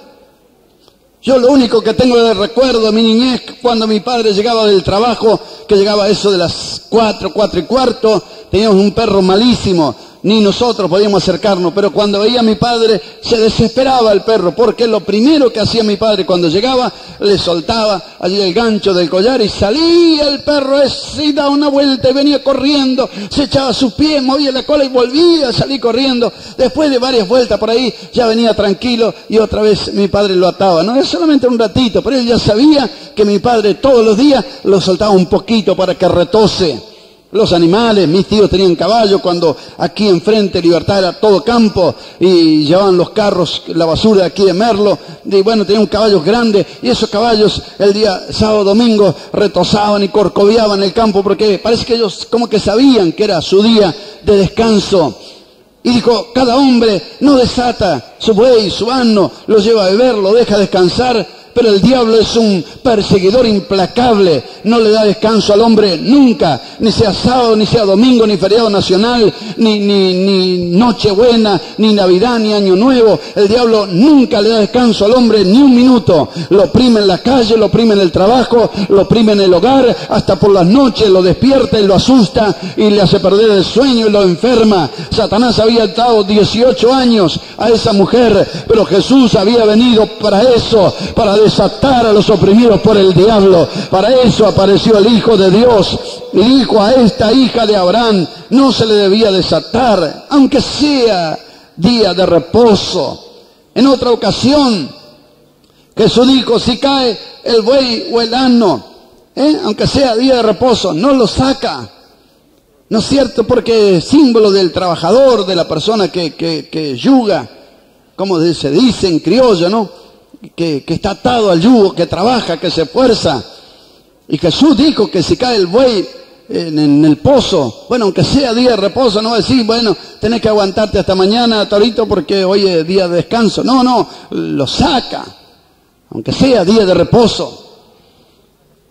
Yo lo único que tengo de recuerdo de mi niñez, cuando mi padre llegaba del trabajo, que llegaba a eso de las 4:15, teníamos un perro malísimo, ni nosotros podíamos acercarnos, pero cuando veía a mi padre se desesperaba el perro, porque lo primero que hacía mi padre cuando llegaba, le soltaba allí el gancho del collar y salía el perro ese y daba una vuelta y venía corriendo, se echaba sus pies, movía la cola y volvía a salir corriendo. Después de varias vueltas por ahí ya venía tranquilo y otra vez mi padre lo ataba. No es solamente un ratito, pero él ya sabía que mi padre todos los días lo soltaba un poquito para que retose. Los animales, mis tíos tenían caballo, cuando aquí enfrente Libertad era todo campo y llevaban los carros, la basura de aquí de Merlo, y bueno, tenían caballos grandes y esos caballos el día sábado, domingo retosaban y corcoviaban el campo porque parece que ellos como que sabían que era su día de descanso. Y dijo, cada hombre no desata su buey, su asno, lo lleva a beber, lo deja descansar. Pero el diablo es un perseguidor implacable, no le da descanso al hombre nunca, ni sea sábado, ni sea domingo, ni feriado nacional, ni Nochebuena, ni Navidad, ni Año Nuevo. El diablo nunca le da descanso al hombre ni un minuto. Lo oprime en la calle, lo oprime en el trabajo, lo oprime en el hogar, hasta por las noches lo despierta y lo asusta y le hace perder el sueño y lo enferma. Satanás había dado 18 años a esa mujer, pero Jesús había venido para eso, para desatar a los oprimidos por el diablo. Para eso apareció el Hijo de Dios y dijo a esta hija de Abraham, no se le debía desatar, aunque sea día de reposo. En otra ocasión, Jesús dijo, si cae el buey o el asno, aunque sea día de reposo, no lo saca. ¿No es cierto? Porque es símbolo del trabajador, de la persona que yuga, como se dice en criollo, ¿no? Que está atado al yugo, que trabaja, que se esfuerza. Y Jesús dijo que si cae el buey en el pozo, bueno, aunque sea día de reposo, no va a decir, bueno, tenés que aguantarte hasta mañana, torito, porque hoy es día de descanso. No, lo saca, aunque sea día de reposo.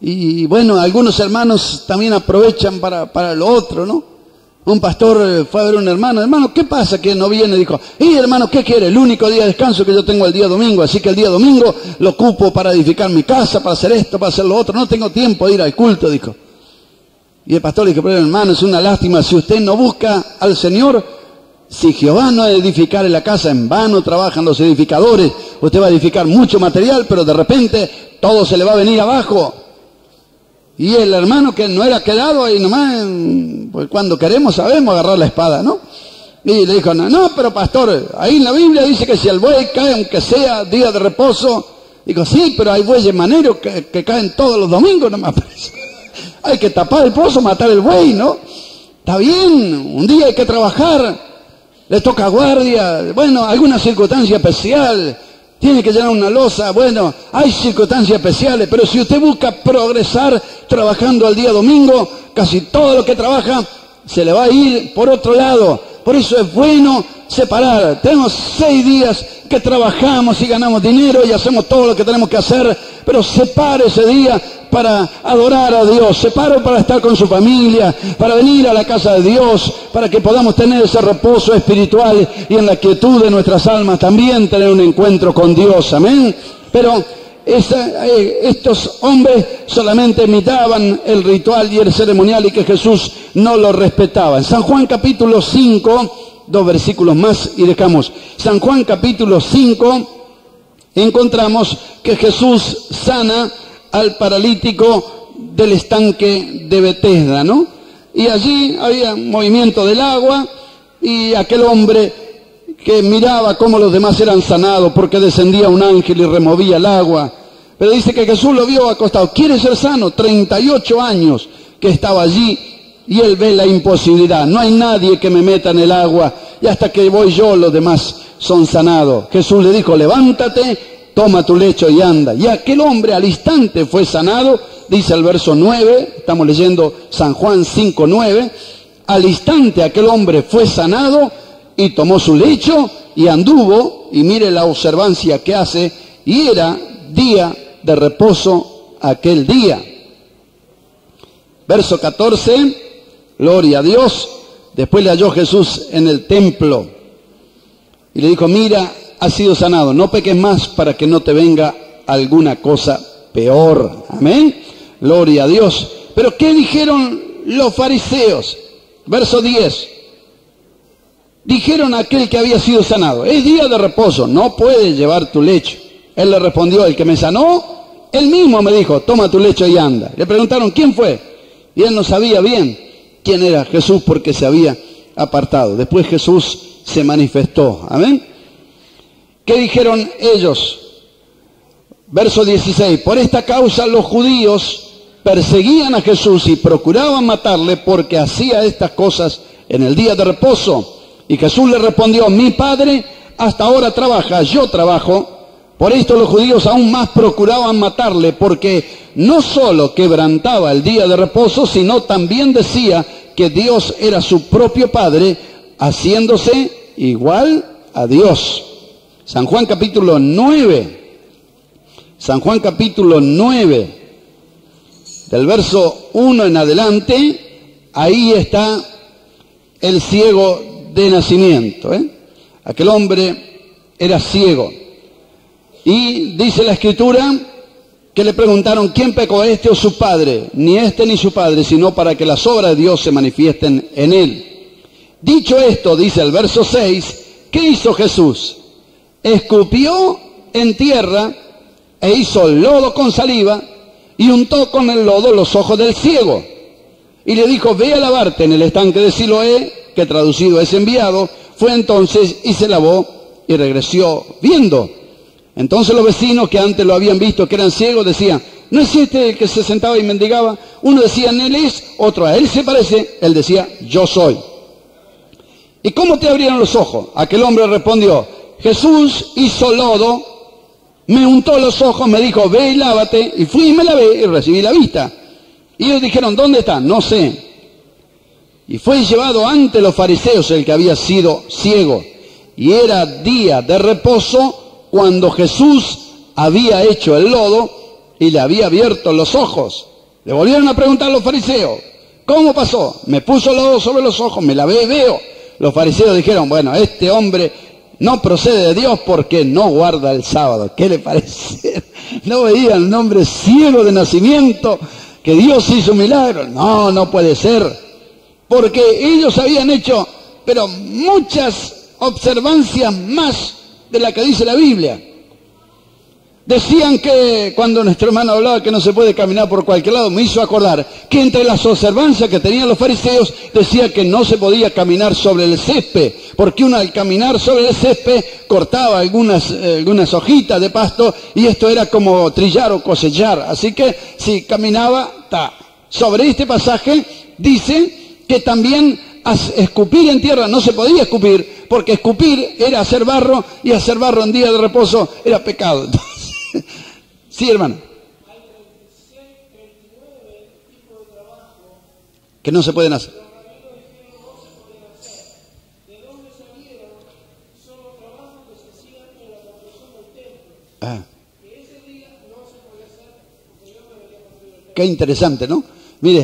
Y bueno, algunos hermanos también aprovechan para lo otro, ¿no? Un pastor fue a ver a un hermano, ¿qué pasa que no viene? Dijo, hermano, ¿qué quiere? El único día de descanso que yo tengo es el día domingo, así que el día domingo lo ocupo para edificar mi casa, para hacer esto, para hacer lo otro, no tengo tiempo de ir al culto, dijo. Y el pastor le dijo, pero hermano, es una lástima, si usted no busca al Señor, si Jehová no edificar en la casa, en vano trabajan los edificadores. Usted va a edificar mucho material, pero de repente todo se le va a venir abajo. Y el hermano que no era quedado ahí nomás, pues cuando queremos sabemos agarrar la espada, ¿no? Y le dijo, no, pero pastor, ahí en la Biblia dice que si el buey cae, aunque sea día de reposo. Digo, sí, pero hay bueyes maneros que caen todos los domingos nomás. Hay que tapar el pozo, matar el buey, ¿no? Está bien, un día hay que trabajar, le toca guardia, bueno, alguna circunstancia especial, tiene que llenar una losa, bueno, hay circunstancias especiales, pero si usted busca progresar trabajando al día domingo, casi todo lo que trabaja se le va a ir por otro lado. Por eso es bueno separar. Tenemos 6 días que trabajamos y ganamos dinero y hacemos todo lo que tenemos que hacer, pero separe ese día para adorar a Dios, separe para estar con su familia, para venir a la casa de Dios, para que podamos tener ese reposo espiritual y en la quietud de nuestras almas también tener un encuentro con Dios. Amén. Pero estos hombres solamente imitaban el ritual y el ceremonial y que Jesús no lo respetaba. En San Juan capítulo 5, 2 versículos más y dejamos. San Juan capítulo 5, encontramos que Jesús sana al paralítico del estanque de Betesda, ¿no? Y allí había movimiento del agua y aquel hombre que miraba cómo los demás eran sanados porque descendía un ángel y removía el agua. Pero dice que Jesús lo vio acostado. ¿Quiere ser sano? 38 años que estaba allí y él ve la imposibilidad. No hay nadie que me meta en el agua y hasta que voy yo los demás son sanados. Jesús le dijo, levántate, toma tu lecho y anda. Y aquel hombre al instante fue sanado, dice el verso 9, estamos leyendo San Juan 5:9. Al instante aquel hombre fue sanado y tomó su lecho y anduvo, y mire la observancia que hace, y era día de reposo aquel día. Verso 14, gloria a Dios. Después le halló Jesús en el templo y le dijo, mira, has sido sanado, no peques más para que no te venga alguna cosa peor. Amén. Gloria a Dios. Pero ¿qué dijeron los fariseos? Verso 10. Dijeron a aquel que había sido sanado, es día de reposo, no puedes llevar tu lecho. Él le respondió, el que me sanó, él mismo me dijo, toma tu lecho y anda. Le preguntaron, ¿quién fue? Y él no sabía bien quién era Jesús porque se había apartado. Después Jesús se manifestó. Amén. ¿Qué dijeron ellos? Verso 16. Por esta causa los judíos perseguían a Jesús y procuraban matarle porque hacía estas cosas en el día de reposo. Y Jesús le respondió, mi Padre hasta ahora trabaja, yo trabajo. Por esto los judíos aún más procuraban matarle, porque no solo quebrantaba el día de reposo, sino también decía que Dios era su propio Padre, haciéndose igual a Dios. San Juan capítulo 9. San Juan capítulo 9. Del verso 1 en adelante, ahí está el ciego de nacimiento. Aquel hombre era ciego. Y dice la Escritura que le preguntaron, ¿quién pecó, este o su padre? Ni este ni su padre, sino para que las obras de Dios se manifiesten en él. Dicho esto, dice el verso 6, ¿qué hizo Jesús? Escupió en tierra e hizo lodo con saliva y untó con el lodo los ojos del ciego. Y le dijo, ve a lavarte en el estanque de Siloé, que traducido es enviado. Fue entonces y se lavó y regresó viendo. Entonces los vecinos que antes lo habían visto que eran ciegos decían, ¿no es este el que se sentaba y mendigaba? Uno decía, él es, otro a él se parece, él decía, yo soy. ¿Y cómo te abrieron los ojos? Aquel hombre respondió, Jesús hizo lodo, me untó los ojos, me dijo, ve y lávate, y fui y me lavé y recibí la vista. Y ellos dijeron, ¿dónde está? No sé. Y fue llevado ante los fariseos el que había sido ciego. Y era día de reposo cuando Jesús había hecho el lodo y le había abierto los ojos. Le volvieron a preguntar a los fariseos, ¿cómo pasó? Me puso lodo sobre los ojos, me lavé, veo. Los fariseos dijeron, bueno, este hombre no procede de Dios porque no guarda el sábado. ¿Qué le parece? No veían el hombre ciego de nacimiento, que Dios hizo un milagro. No, no puede ser. Porque ellos habían hecho, pero muchas observancias más de la que dice la Biblia. Decían que cuando nuestro hermano hablaba que no se puede caminar por cualquier lado, me hizo acordar que entre las observancias que tenían los fariseos decía que no se podía caminar sobre el césped, porque uno al caminar sobre el césped cortaba algunas hojitas de pasto y esto era como trillar o cosechar. Así que si caminaba, sobre este pasaje dice que también escupir en tierra no se podía escupir, porque escupir era hacer barro y hacer barro en día de reposo era pecado. Sí, hermano. Hay 26, 29 tipos de trabajo que no se pueden hacer. Los rabinos dijeron no se podían hacer. ¿De dónde salieron? Son los trabajos que se hacían en la construcción del templo. Que ese día no se podía hacer porque Dios no debería construir el templo. Qué interesante, ¿no? Mire,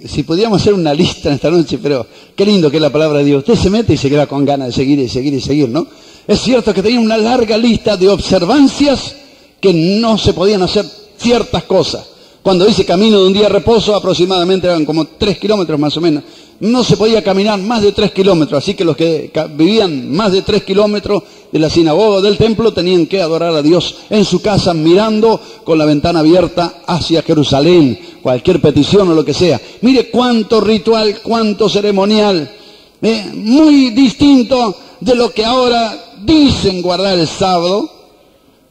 si pudiéramos hacer una lista en esta noche, pero qué lindo que es la palabra de Dios. Usted se mete y se queda con ganas de seguir y seguir y seguir, ¿no? Es cierto que tenía una larga lista de observancias que no se podían hacer ciertas cosas. Cuando dice camino de un día de reposo, aproximadamente eran como 3 kilómetros más o menos. No se podía caminar más de 3 kilómetros, así que los que vivían más de 3 kilómetros de la sinagoga o del templo tenían que adorar a Dios en su casa mirando con la ventana abierta hacia Jerusalén, cualquier petición o lo que sea. Mire cuánto ritual, cuánto ceremonial, muy distinto de lo que ahora dicen guardar el sábado,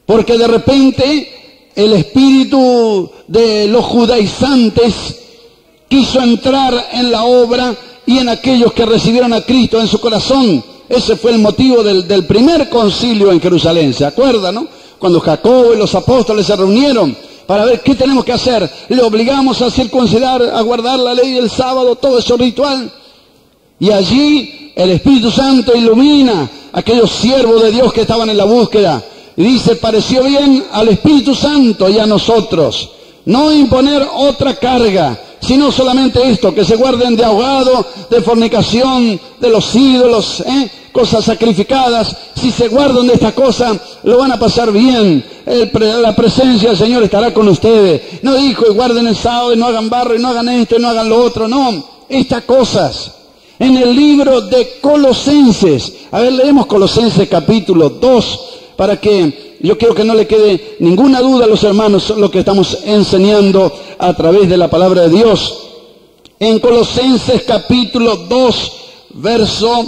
porque de repente el espíritu de los judaizantes quiso entrar en la obra y en aquellos que recibieron a Cristo en su corazón. Ese fue el motivo del primer concilio en Jerusalén, ¿se acuerdan, no? Cuando Jacobo y los apóstoles se reunieron para ver qué tenemos que hacer. Le obligamos a circuncidar, a guardar la ley del sábado, todo ese ritual. Y allí el Espíritu Santo ilumina a aquellos siervos de Dios que estaban en la búsqueda. Y dice, pareció bien al Espíritu Santo y a nosotros no imponer otra carga, sino solamente esto, que se guarden de ahogado, de fornicación, de los ídolos, cosas sacrificadas. Si se guardan de estas cosas, lo van a pasar bien. La presencia del Señor estará con ustedes. No dijo, y guarden el sábado, y no hagan barro, y no hagan esto, y no hagan lo otro. No, estas cosas. En el libro de Colosenses, a ver, leemos Colosenses capítulo 2, para que yo quiero que no le quede ninguna duda a los hermanos lo que estamos enseñando a través de la palabra de Dios. En Colosenses capítulo 2, verso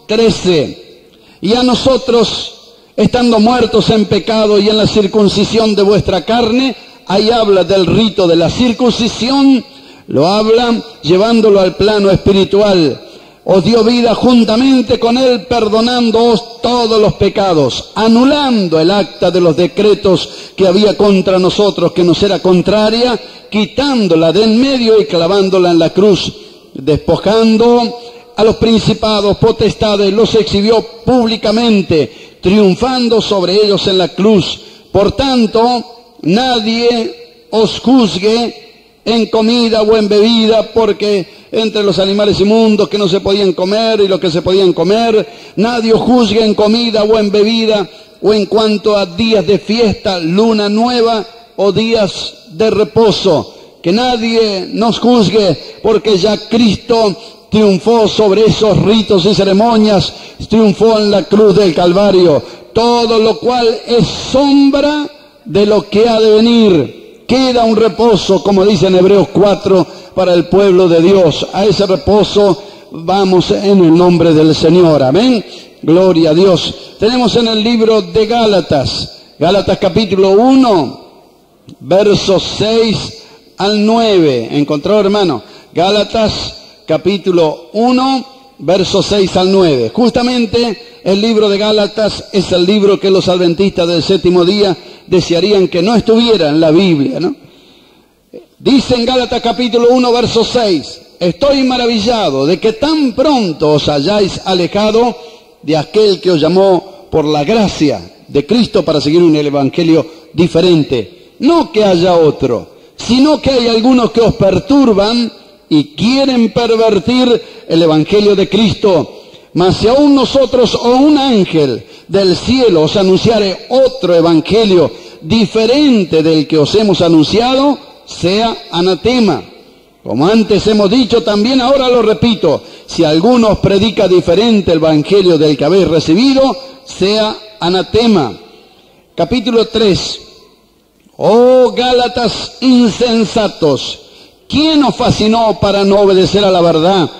13. Y a nosotros, estando muertos en pecado y en la circuncisión de vuestra carne, ahí habla del rito de la circuncisión, lo habla llevándolo al plano espiritual. Os dio vida juntamente con él, perdonándoos todos los pecados, anulando el acta de los decretos que había contra nosotros, que nos era contraria, quitándola de en medio y clavándola en la cruz, despojando a los principados, potestades, los exhibió públicamente, triunfando sobre ellos en la cruz. Por tanto, nadie os juzgue en comida o en bebida, porque entre los animales inmundos que no se podían comer y lo que se podían comer, nadie os juzgue en comida o en bebida, o en cuanto a días de fiesta, luna nueva o días de reposo. Que nadie nos juzgue, porque ya Cristo triunfó sobre esos ritos y ceremonias, triunfó en la cruz del Calvario, todo lo cual es sombra de lo que ha de venir. Queda un reposo, como dice en Hebreos 4, para el pueblo de Dios. A ese reposo vamos en el nombre del Señor. Amén. Gloria a Dios. Tenemos en el libro de Gálatas, Gálatas capítulo 1, versos 6 al 9. ¿Encontró, hermano? Gálatas capítulo 1, versos 6 al 9. Justamente el libro de Gálatas es el libro que los adventistas del séptimo día desearían que no estuviera en la Biblia, ¿no? Dice en Gálatas capítulo 1, verso 6, estoy maravillado de que tan pronto os hayáis alejado de aquel que os llamó por la gracia de Cristo para seguir un evangelio diferente. No que haya otro, sino que hay algunos que os perturban y quieren pervertir el evangelio de Cristo. Mas si aún nosotros o un ángel del cielo os anunciare otro evangelio diferente del que os hemos anunciado, sea anatema. Como antes hemos dicho, también ahora lo repito, si alguno os predica diferente el evangelio del que habéis recibido, sea anatema. Capítulo 3. Oh Gálatas insensatos, ¿quién os fascinó para no obedecer a la verdad,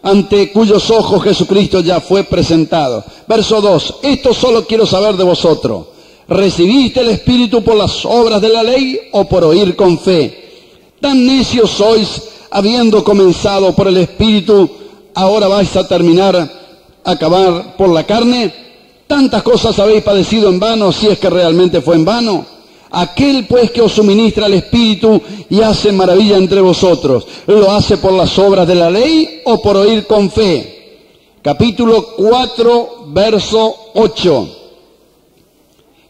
ante cuyos ojos Jesucristo ya fue presentado? Verso 2. Esto solo quiero saber de vosotros. ¿Recibiste el Espíritu por las obras de la ley o por oír con fe? Tan necios sois, habiendo comenzado por el Espíritu, ahora vais a acabar por la carne. Tantas cosas habéis padecido en vano, si es que realmente fue en vano. Aquel pues que os suministra el Espíritu y hace maravilla entre vosotros, ¿lo hace por las obras de la ley o por oír con fe? Capítulo 4, verso 8.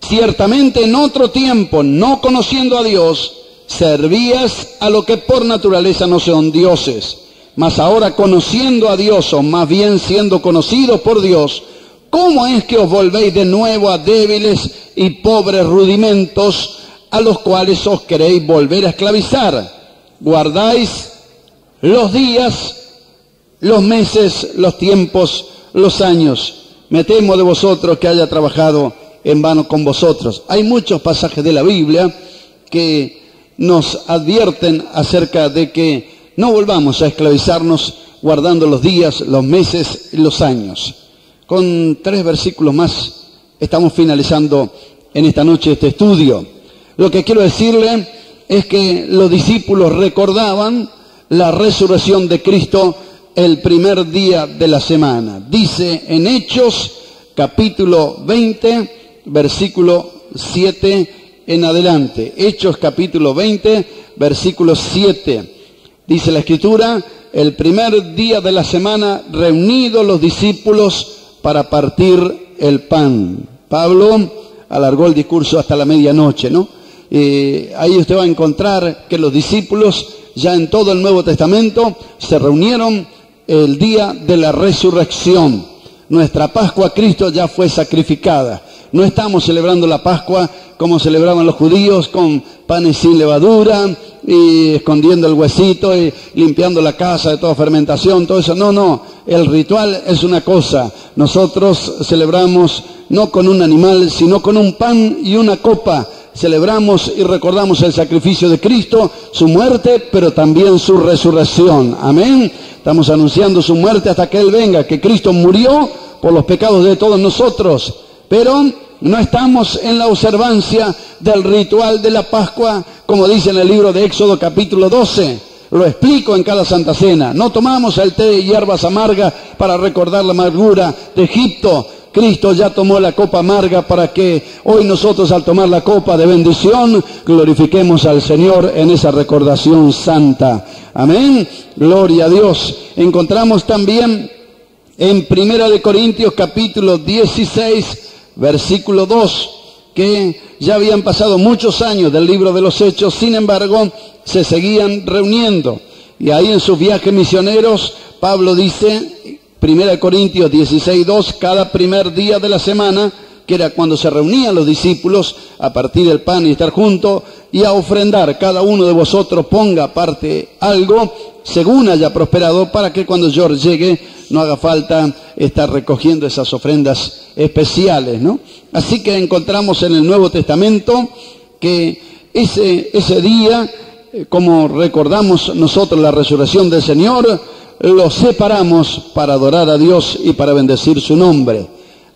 Ciertamente en otro tiempo, no conociendo a Dios, servías a lo que por naturaleza no son dioses. Mas ahora conociendo a Dios, o más bien siendo conocidos por Dios, ¿cómo es que os volvéis de nuevo a débiles y pobres rudimentos, a los cuales os queréis volver a esclavizar? Guardáis los días, los meses, los tiempos, los años. Me temo de vosotros que haya trabajado en vano con vosotros. Hay muchos pasajes de la Biblia que nos advierten acerca de que no volvamos a esclavizarnos guardando los días, los meses y los años. Con 3 versículos más estamos finalizando en esta noche este estudio. Lo que quiero decirle es que los discípulos recordaban la resurrección de Cristo el primer día de la semana. Dice en Hechos capítulo 20, versículo 7 en adelante. Hechos capítulo 20, versículo 7. Dice la Escritura, el primer día de la semana, reunidos los discípulos para partir el pan. Pablo alargó el discurso hasta la medianoche, ¿no? Ahí usted va a encontrar que los discípulos ya en todo el Nuevo Testamento se reunieron el día de la resurrección. Nuestra Pascua, Cristo ya fue sacrificada. No estamos celebrando la Pascua como celebraban los judíos, con panes sin levadura, y escondiendo el huesito, y limpiando la casa de toda fermentación, todo eso. No, el ritual es una cosa. Nosotros celebramos no con un animal, sino con un pan y una copa. Celebramos y recordamos el sacrificio de Cristo, su muerte, pero también su resurrección. Amén. Estamos anunciando su muerte hasta que Él venga, que Cristo murió por los pecados de todos nosotros. Pero no estamos en la observancia del ritual de la Pascua, como dice en el libro de Éxodo capítulo 12. Lo explico en cada Santa Cena. No tomamos el té de hierbas amargas para recordar la amargura de Egipto. Cristo ya tomó la copa amarga para que hoy nosotros, al tomar la copa de bendición, glorifiquemos al Señor en esa recordación santa. Amén. Gloria a Dios. Encontramos también en 1 Corintios capítulo 16, versículo 2, que ya habían pasado muchos años del libro de los Hechos, sin embargo, se seguían reuniendo. Y ahí en sus viajes misioneros, Pablo dice, 1 Corintios 16, 2, cada primer día de la semana, que era cuando se reunían los discípulos a partir del pan y estar juntos, y a ofrendar, cada uno de vosotros ponga aparte algo, según haya prosperado, para que cuando yo llegue no haga falta estar recogiendo esas ofrendas especiales, ¿no? Así que encontramos en el Nuevo Testamento que ese día, como recordamos nosotros la resurrección del Señor, lo separamos para adorar a Dios y para bendecir su nombre.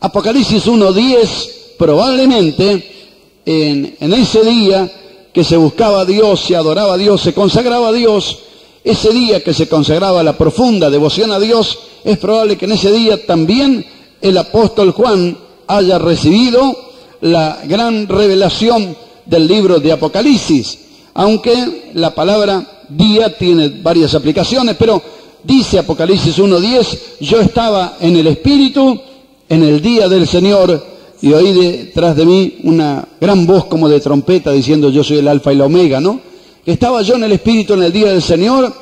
Apocalipsis 1:10, probablemente en ese día que se buscaba a Dios, se adoraba a Dios, se consagraba a Dios, ese día que se consagraba la profunda devoción a Dios, es probable que en ese día también el apóstol Juan haya recibido la gran revelación del libro de Apocalipsis, aunque la palabra día tiene varias aplicaciones, pero dice Apocalipsis 1:10, yo estaba en el Espíritu en el día del Señor, y oí detrás de mí una gran voz como de trompeta diciendo, yo soy el Alfa y la Omega, ¿no? Estaba yo en el Espíritu en el día del Señor.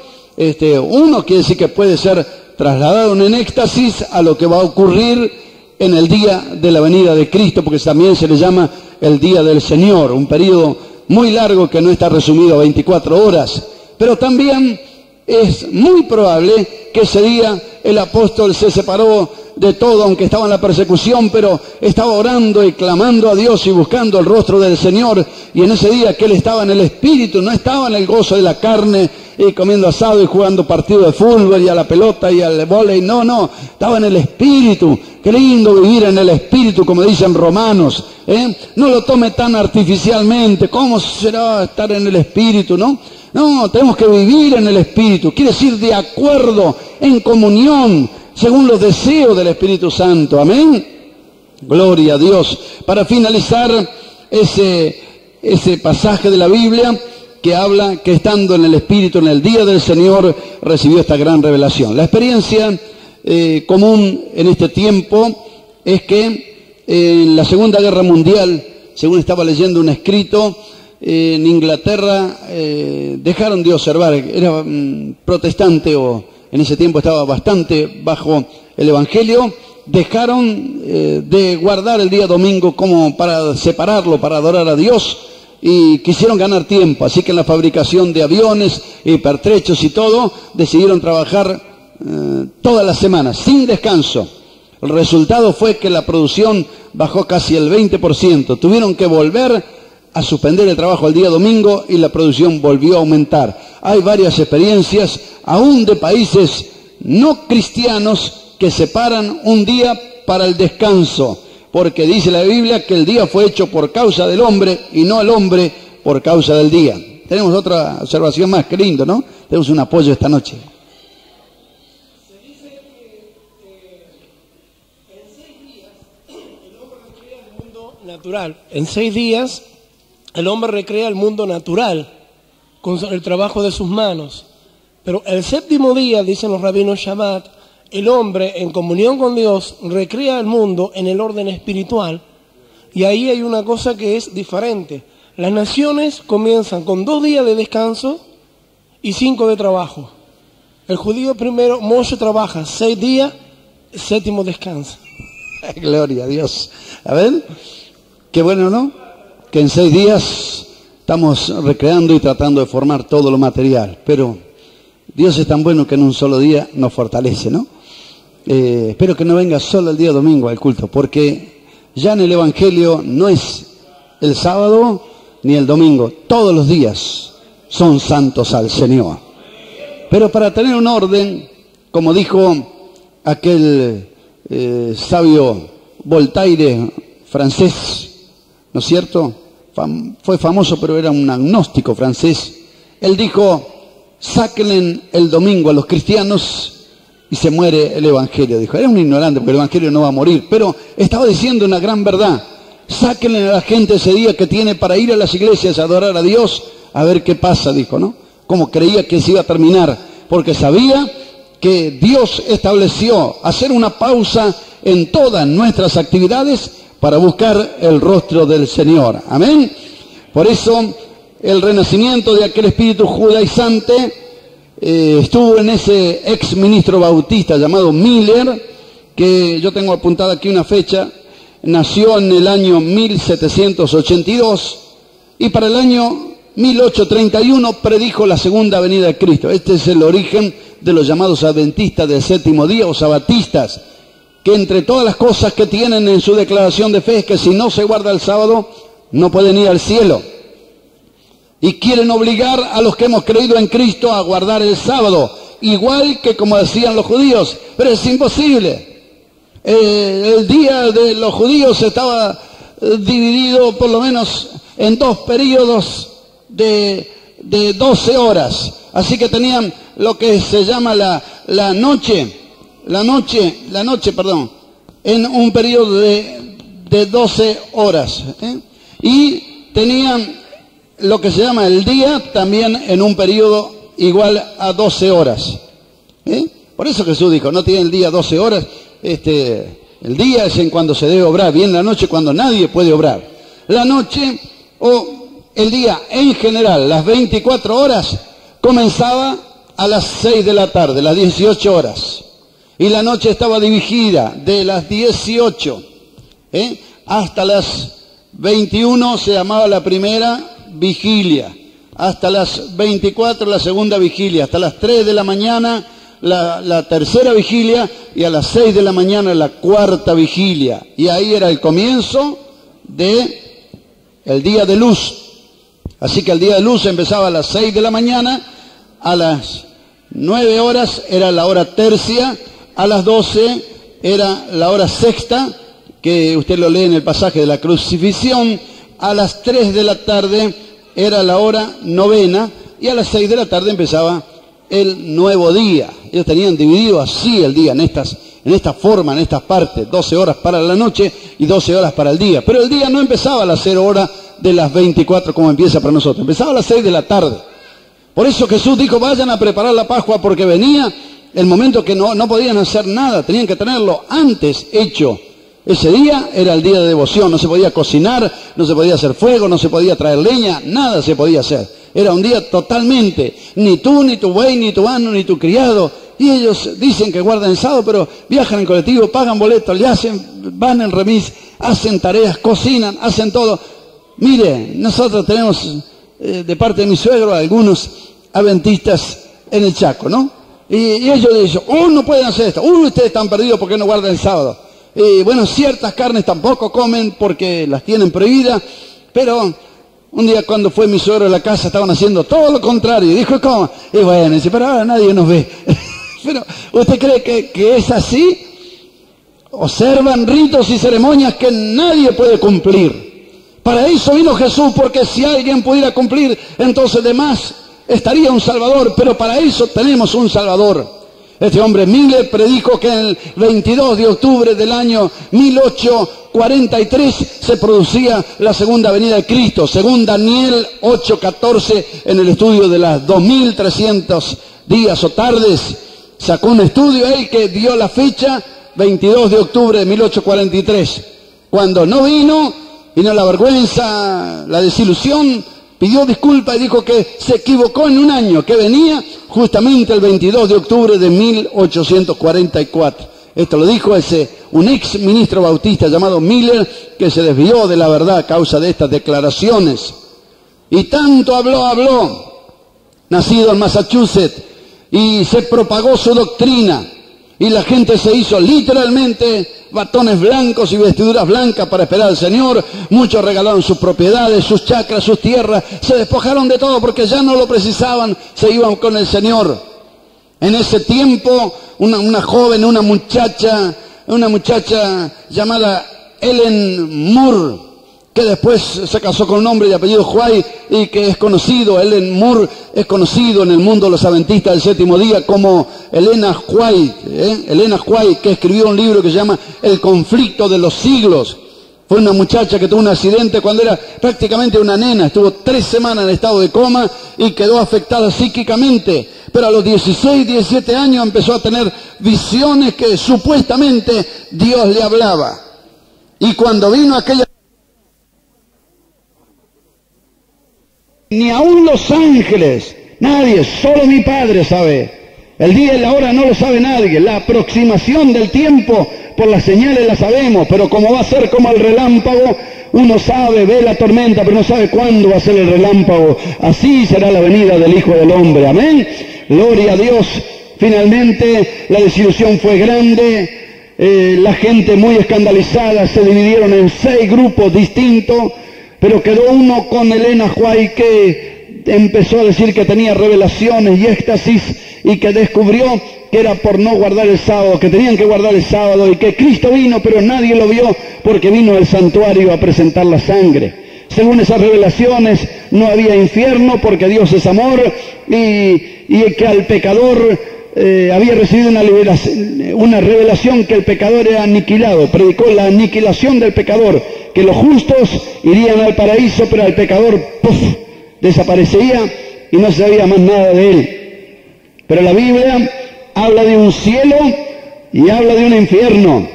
Uno quiere decir que puede ser trasladado en éxtasis a lo que va a ocurrir en el día de la venida de Cristo, porque también se le llama el día del Señor, un periodo muy largo que no está resumido a 24 horas, pero también es muy probable que ese día el apóstol se separó de todo, aunque estaba en la persecución, pero estaba orando y clamando a Dios y buscando el rostro del Señor. Y en ese día que él estaba en el Espíritu, no estaba en el gozo de la carne y comiendo asado y jugando partidos de fútbol y a la pelota y al vóley. No, estaba en el Espíritu. Qué lindo vivir en el Espíritu, como dicen Romanos, ¿eh? No lo tome tan artificialmente. ¿Cómo será estar en el Espíritu, no? No, tenemos que vivir en el Espíritu. Quiere decir de acuerdo, en comunión, según los deseos del Espíritu Santo. Amén. Gloria a Dios. Para finalizar ese pasaje de la Biblia que habla que estando en el Espíritu en el día del Señor recibió esta gran revelación. La experiencia común en este tiempo es que en la Segunda Guerra Mundial, según estaba leyendo un escrito, en Inglaterra dejaron de observar, era protestante o en ese tiempo estaba bastante bajo el Evangelio, dejaron de guardar el día domingo como para separarlo, para adorar a Dios, y quisieron ganar tiempo. Así que en la fabricación de aviones y pertrechos y todo, decidieron trabajar todas las semanas, sin descanso. El resultado fue que la producción bajó casi el 20%. Tuvieron que volver a suspender el trabajo el día domingo y la producción volvió a aumentar. Hay varias experiencias, aún de países no cristianos, que separan un día para el descanso, porque dice la Biblia que el día fue hecho por causa del hombre y no el hombre por causa del día. Tenemos otra observación más, qué lindo, ¿no? Tenemos un apoyo esta noche. Se dice que en 6 días el hombre recrea el mundo natural. En 6 días el hombre recrea el mundo natural con el trabajo de sus manos. Pero el 7º día, dicen los rabinos Shabbat, el hombre en comunión con Dios recrea el mundo en el orden espiritual. Y ahí hay una cosa que es diferente. Las naciones comienzan con 2 días de descanso y 5 de trabajo. El judío primero, Moshe trabaja 6 días, el 7º descansa. Gloria a Dios. A ver, qué bueno, ¿no? Que en 6 días estamos recreando y tratando de formar todo lo material. Pero Dios es tan bueno que en un solo día nos fortalece, ¿no? Espero que no venga solo el día domingo al culto, porque ya en el Evangelio no es el sábado ni el domingo. Todos los días son santos al Señor. Pero para tener un orden, como dijo aquel sabio Voltaire, francés, ¿no es cierto? Fue famoso, pero era un agnóstico francés. Él dijo: sáquenle el domingo a los cristianos y se muere el Evangelio. Dijo, era un ignorante porque el Evangelio no va a morir, pero estaba diciendo una gran verdad. Sáquenle a la gente ese día que tiene para ir a las iglesias a adorar a Dios, a ver qué pasa, dijo, ¿no? Como creía que se iba a terminar, porque sabía que Dios estableció hacer una pausa en todas nuestras actividades para buscar el rostro del Señor. Amén. Por eso el renacimiento de aquel espíritu judaizante estuvo en ese ex ministro bautista llamado Miller, que yo tengo apuntada aquí una fecha. Nació en el año 1782 y para el año 1831 predijo la segunda venida de Cristo. Este es el origen de los llamados adventistas del séptimo día o sabatistas, que entre todas las cosas que tienen en su declaración de fe es que si no se guarda el sábado no pueden ir al cielo. Y quieren obligar a los que hemos creído en Cristo a guardar el sábado, igual que como decían los judíos, pero es imposible. El día de los judíos estaba dividido por lo menos en 2 periodos de 12 horas. Así que tenían lo que se llama la noche, en un periodo de 12 horas. Y tenían lo que se llama el día también en un periodo igual a 12 horas. Por eso Jesús dijo, no tiene el día 12 horas. El día es en cuando se debe obrar, bien la noche cuando nadie puede obrar. La noche o el día en general, las 24 horas, comenzaba a las 6 de la tarde, las 18 horas. Y la noche estaba dividida de las 18 hasta las 21, se llamaba la primera, vigilia. Hasta las 24 la segunda vigilia. Hasta las 3 de la mañana la tercera vigilia. Y a las 6 de la mañana la cuarta vigilia. Y ahí era el comienzo de el día de luz. Así que el día de luz empezaba a las 6 de la mañana. A las 9 horas era la hora tercia. A las 12 era la hora sexta, que usted lo lee en el pasaje de la crucifixión. A las 3 de la tarde era la hora novena, y a las 6 de la tarde empezaba el nuevo día. Ellos tenían dividido así el día, en esta forma, en estas partes, 12 horas para la noche y 12 horas para el día. Pero el día no empezaba a las 0 horas de las 24 como empieza para nosotros, empezaba a las 6 de la tarde. Por eso Jesús dijo, vayan a preparar la Pascua, porque venía el momento que no podían hacer nada, tenían que tenerlo antes hecho. Ese día era el día de devoción, no se podía cocinar, no se podía hacer fuego, no se podía traer leña, nada se podía hacer. Era un día totalmente, ni tú, ni tu buey, ni tu asno, ni tu criado. Y ellos dicen que guardan el sábado, pero viajan en colectivo, pagan boletos, van en remis, hacen tareas, cocinan, hacen todo. Mire, nosotros tenemos de parte de mi suegro algunos adventistas en el Chaco, ¿no? Y ellos dicen, no pueden hacer esto, ustedes están perdidos porque no guardan el sábado. Bueno, ciertas carnes tampoco comen porque las tienen prohibidas, pero un día cuando fue mi suegro a la casa estaban haciendo todo lo contrario. Y dijo, ¿cómo? Y bueno, dice, pero ahora nadie nos ve. Pero, ¿usted cree que es así? Observan ritos y ceremonias que nadie puede cumplir. Para eso vino Jesús, porque si alguien pudiera cumplir, entonces de más estaría un Salvador, pero para eso tenemos un Salvador. Este hombre Miller predijo que el 22 de octubre del año 1843 se producía la segunda venida de Cristo, según Daniel 8:14, en el estudio de las 2300 días o tardes. Sacó un estudio él que dio la fecha 22 de octubre de 1843. Cuando no vino la vergüenza, la desilusión, pidió disculpas y dijo que se equivocó en un año, que venía justamente el 22 de octubre de 1844. Esto lo dijo un ex ministro bautista llamado Miller, que se desvió de la verdad a causa de estas declaraciones. Y tanto habló, nacido en Massachusetts, y se propagó su doctrina, y la gente se hizo literalmente batones blancos y vestiduras blancas para esperar al Señor. Muchos regalaron sus propiedades, sus chacras, sus tierras, se despojaron de todo porque ya no lo precisaban, se iban con el Señor. En ese tiempo, una joven, una muchacha llamada Ellen Moore, que después se casó con un hombre de apellido White y que es conocido, Ellen Moore es conocido en el mundo de los adventistas del séptimo día como Elena White, que escribió un libro que se llama El conflicto de los siglos. Fue una muchacha que tuvo un accidente cuando era prácticamente una nena, estuvo 3 semanas en estado de coma y quedó afectada psíquicamente, pero a los 16, 17 años empezó a tener visiones que supuestamente Dios le hablaba. Y cuando vino aquella... Ni aún los ángeles, nadie, solo mi Padre sabe. El día y la hora no lo sabe nadie. La aproximación del tiempo por las señales la sabemos, pero como va a ser como el relámpago, uno sabe, ve la tormenta, pero no sabe cuándo va a ser el relámpago. Así será la venida del Hijo del Hombre. Amén. Gloria a Dios. Finalmente la desilusión fue grande. La gente muy escandalizada, se dividieron en 6 grupos distintos. Pero quedó uno con Elena White, que empezó a decir que tenía revelaciones y éxtasis y que descubrió que era por no guardar el sábado, que tenían que guardar el sábado y que Cristo vino, pero nadie lo vio porque vino al santuario a presentar la sangre. Según esas revelaciones, no había infierno porque Dios es amor y que al pecador había recibido una revelación que el pecador era aniquilado. Predicó la aniquilación del pecador, que los justos irían al paraíso, pero al pecador desaparecería y no se sabía más nada de él. Pero la Biblia habla de un cielo y habla de un infierno.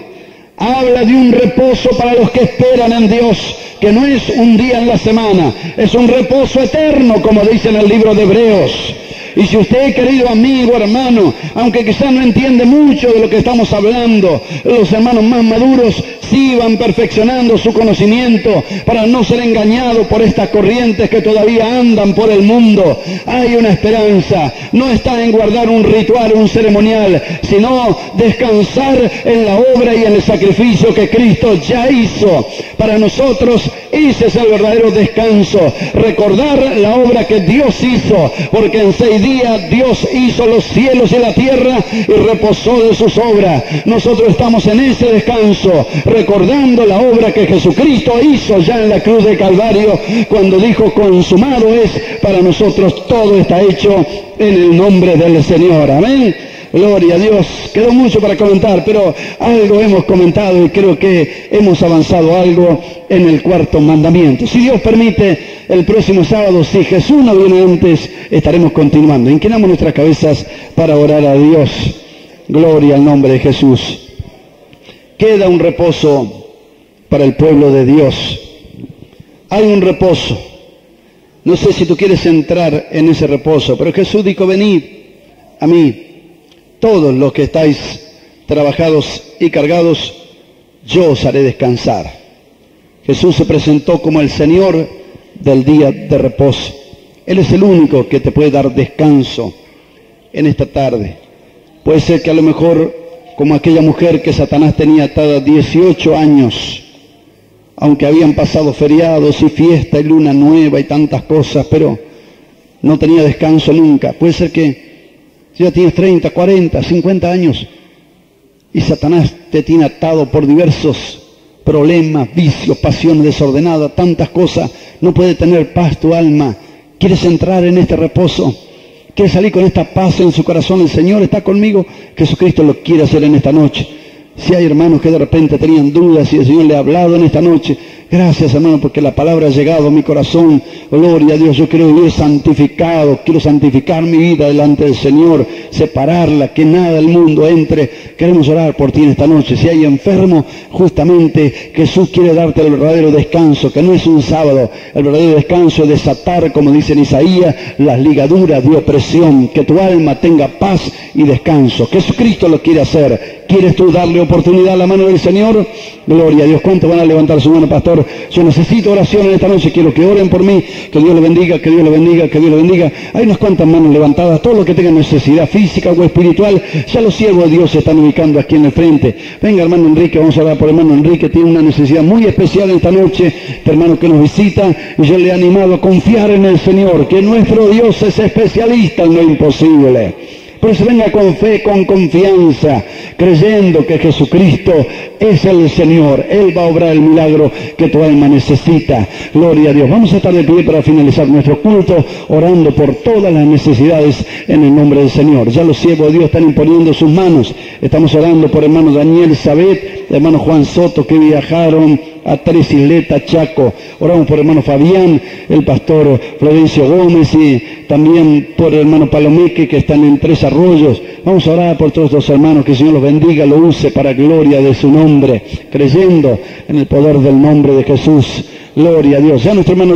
Habla de un reposo para los que esperan en Dios, que no es un día en la semana, es un reposo eterno, como dice en el libro de Hebreos. Y si usted, querido amigo, hermano, aunque quizás no entiende mucho de lo que estamos hablando, los hermanos más maduros sigan perfeccionando su conocimiento para no ser engañados por estas corrientes que todavía andan por el mundo. Hay una esperanza, no está en guardar un ritual, un ceremonial, sino descansar en la obra y en el sacrificio que Cristo ya hizo para nosotros. Ese es el verdadero descanso, recordar la obra que Dios hizo, porque en 6 días Dios hizo los cielos y la tierra y reposó de sus obras. Nosotros estamos en ese descanso, recordando la obra que Jesucristo hizo ya en la cruz de Calvario, cuando dijo consumado es. Para nosotros todo está hecho en el nombre del Señor. Amén. Gloria a Dios. Quedó mucho para comentar, pero algo hemos comentado y creo que hemos avanzado algo en el 4º mandamiento. Si Dios permite, el próximo sábado, si Jesús no viene antes, estaremos continuando. Inclinamos nuestras cabezas para orar a Dios. Gloria al nombre de Jesús. Queda un reposo para el pueblo de Dios. Hay un reposo. No sé si tú quieres entrar en ese reposo, pero Jesús dijo, venid a mí, todos los que estáis trabajados y cargados, yo os haré descansar. Jesús se presentó como el Señor del día de reposo. Él es el único que te puede dar descanso en esta tarde. Puede ser que a lo mejor, como aquella mujer que Satanás tenía atada 18 años, aunque habían pasado feriados y fiesta y luna nueva y tantas cosas, pero no tenía descanso nunca. Puede ser que ya tienes 30, 40, 50 años y Satanás te tiene atado por diversos problemas, vicios, pasiones desordenadas, tantas cosas. No puede tener paz tu alma. ¿Quieres entrar en este reposo? ¿Quieres salir con esta paz en su corazón? El Señor está conmigo. Jesucristo lo quiere hacer en esta noche. Si hay hermanos que de repente tenían dudas y el Señor le ha hablado en esta noche, gracias, hermano, porque la palabra ha llegado a mi corazón. Gloria a Dios. Yo quiero vivir santificado, quiero santificar mi vida delante del Señor, separarla, que nada del mundo entre. Queremos orar por ti en esta noche. Si hay enfermo, justamente Jesús quiere darte el verdadero descanso, que no es un sábado. El verdadero descanso es desatar, como dice en Isaías, las ligaduras de opresión, que tu alma tenga paz y descanso. Jesucristo lo quiere hacer. ¿Quieres tú darle oportunidad a la mano del Señor? Gloria a Dios. ¿Cuántos van a levantar su mano, pastor? Yo necesito oración en esta noche. Quiero que oren por mí. Que Dios le bendiga, que Dios le bendiga, que Dios le bendiga. Hay unas cuantas manos levantadas. Todo lo que tenga necesidad física o espiritual, ya los siervos de Dios se están ubicando aquí en el frente. Venga, hermano Enrique, vamos a hablar por hermano Enrique. Tiene una necesidad muy especial esta noche. Este hermano que nos visita. Y yo le he animado a confiar en el Señor, que nuestro Dios es especialista en lo imposible. Por eso venga con fe, con confianza, creyendo que Jesucristo es el Señor. Él va a obrar el milagro que tu alma necesita. Gloria a Dios. Vamos a estar de pie para finalizar nuestro culto, orando por todas las necesidades en el nombre del Señor. Ya los siervos de Dios están imponiendo sus manos. Estamos orando por hermano Daniel Sabet, hermano Juan Soto, que viajaron a Tres Isletas, Chaco. Oramos por hermano Fabián, el pastor Florencio Gómez, y también por el hermano Palomeque, que están en Tres Arroyos. Vamos a orar por todos los hermanos, que el Señor los bendiga, lo use para gloria de su nombre, creyendo en el poder del nombre de Jesús. Gloria a Dios. Ya nuestro hermano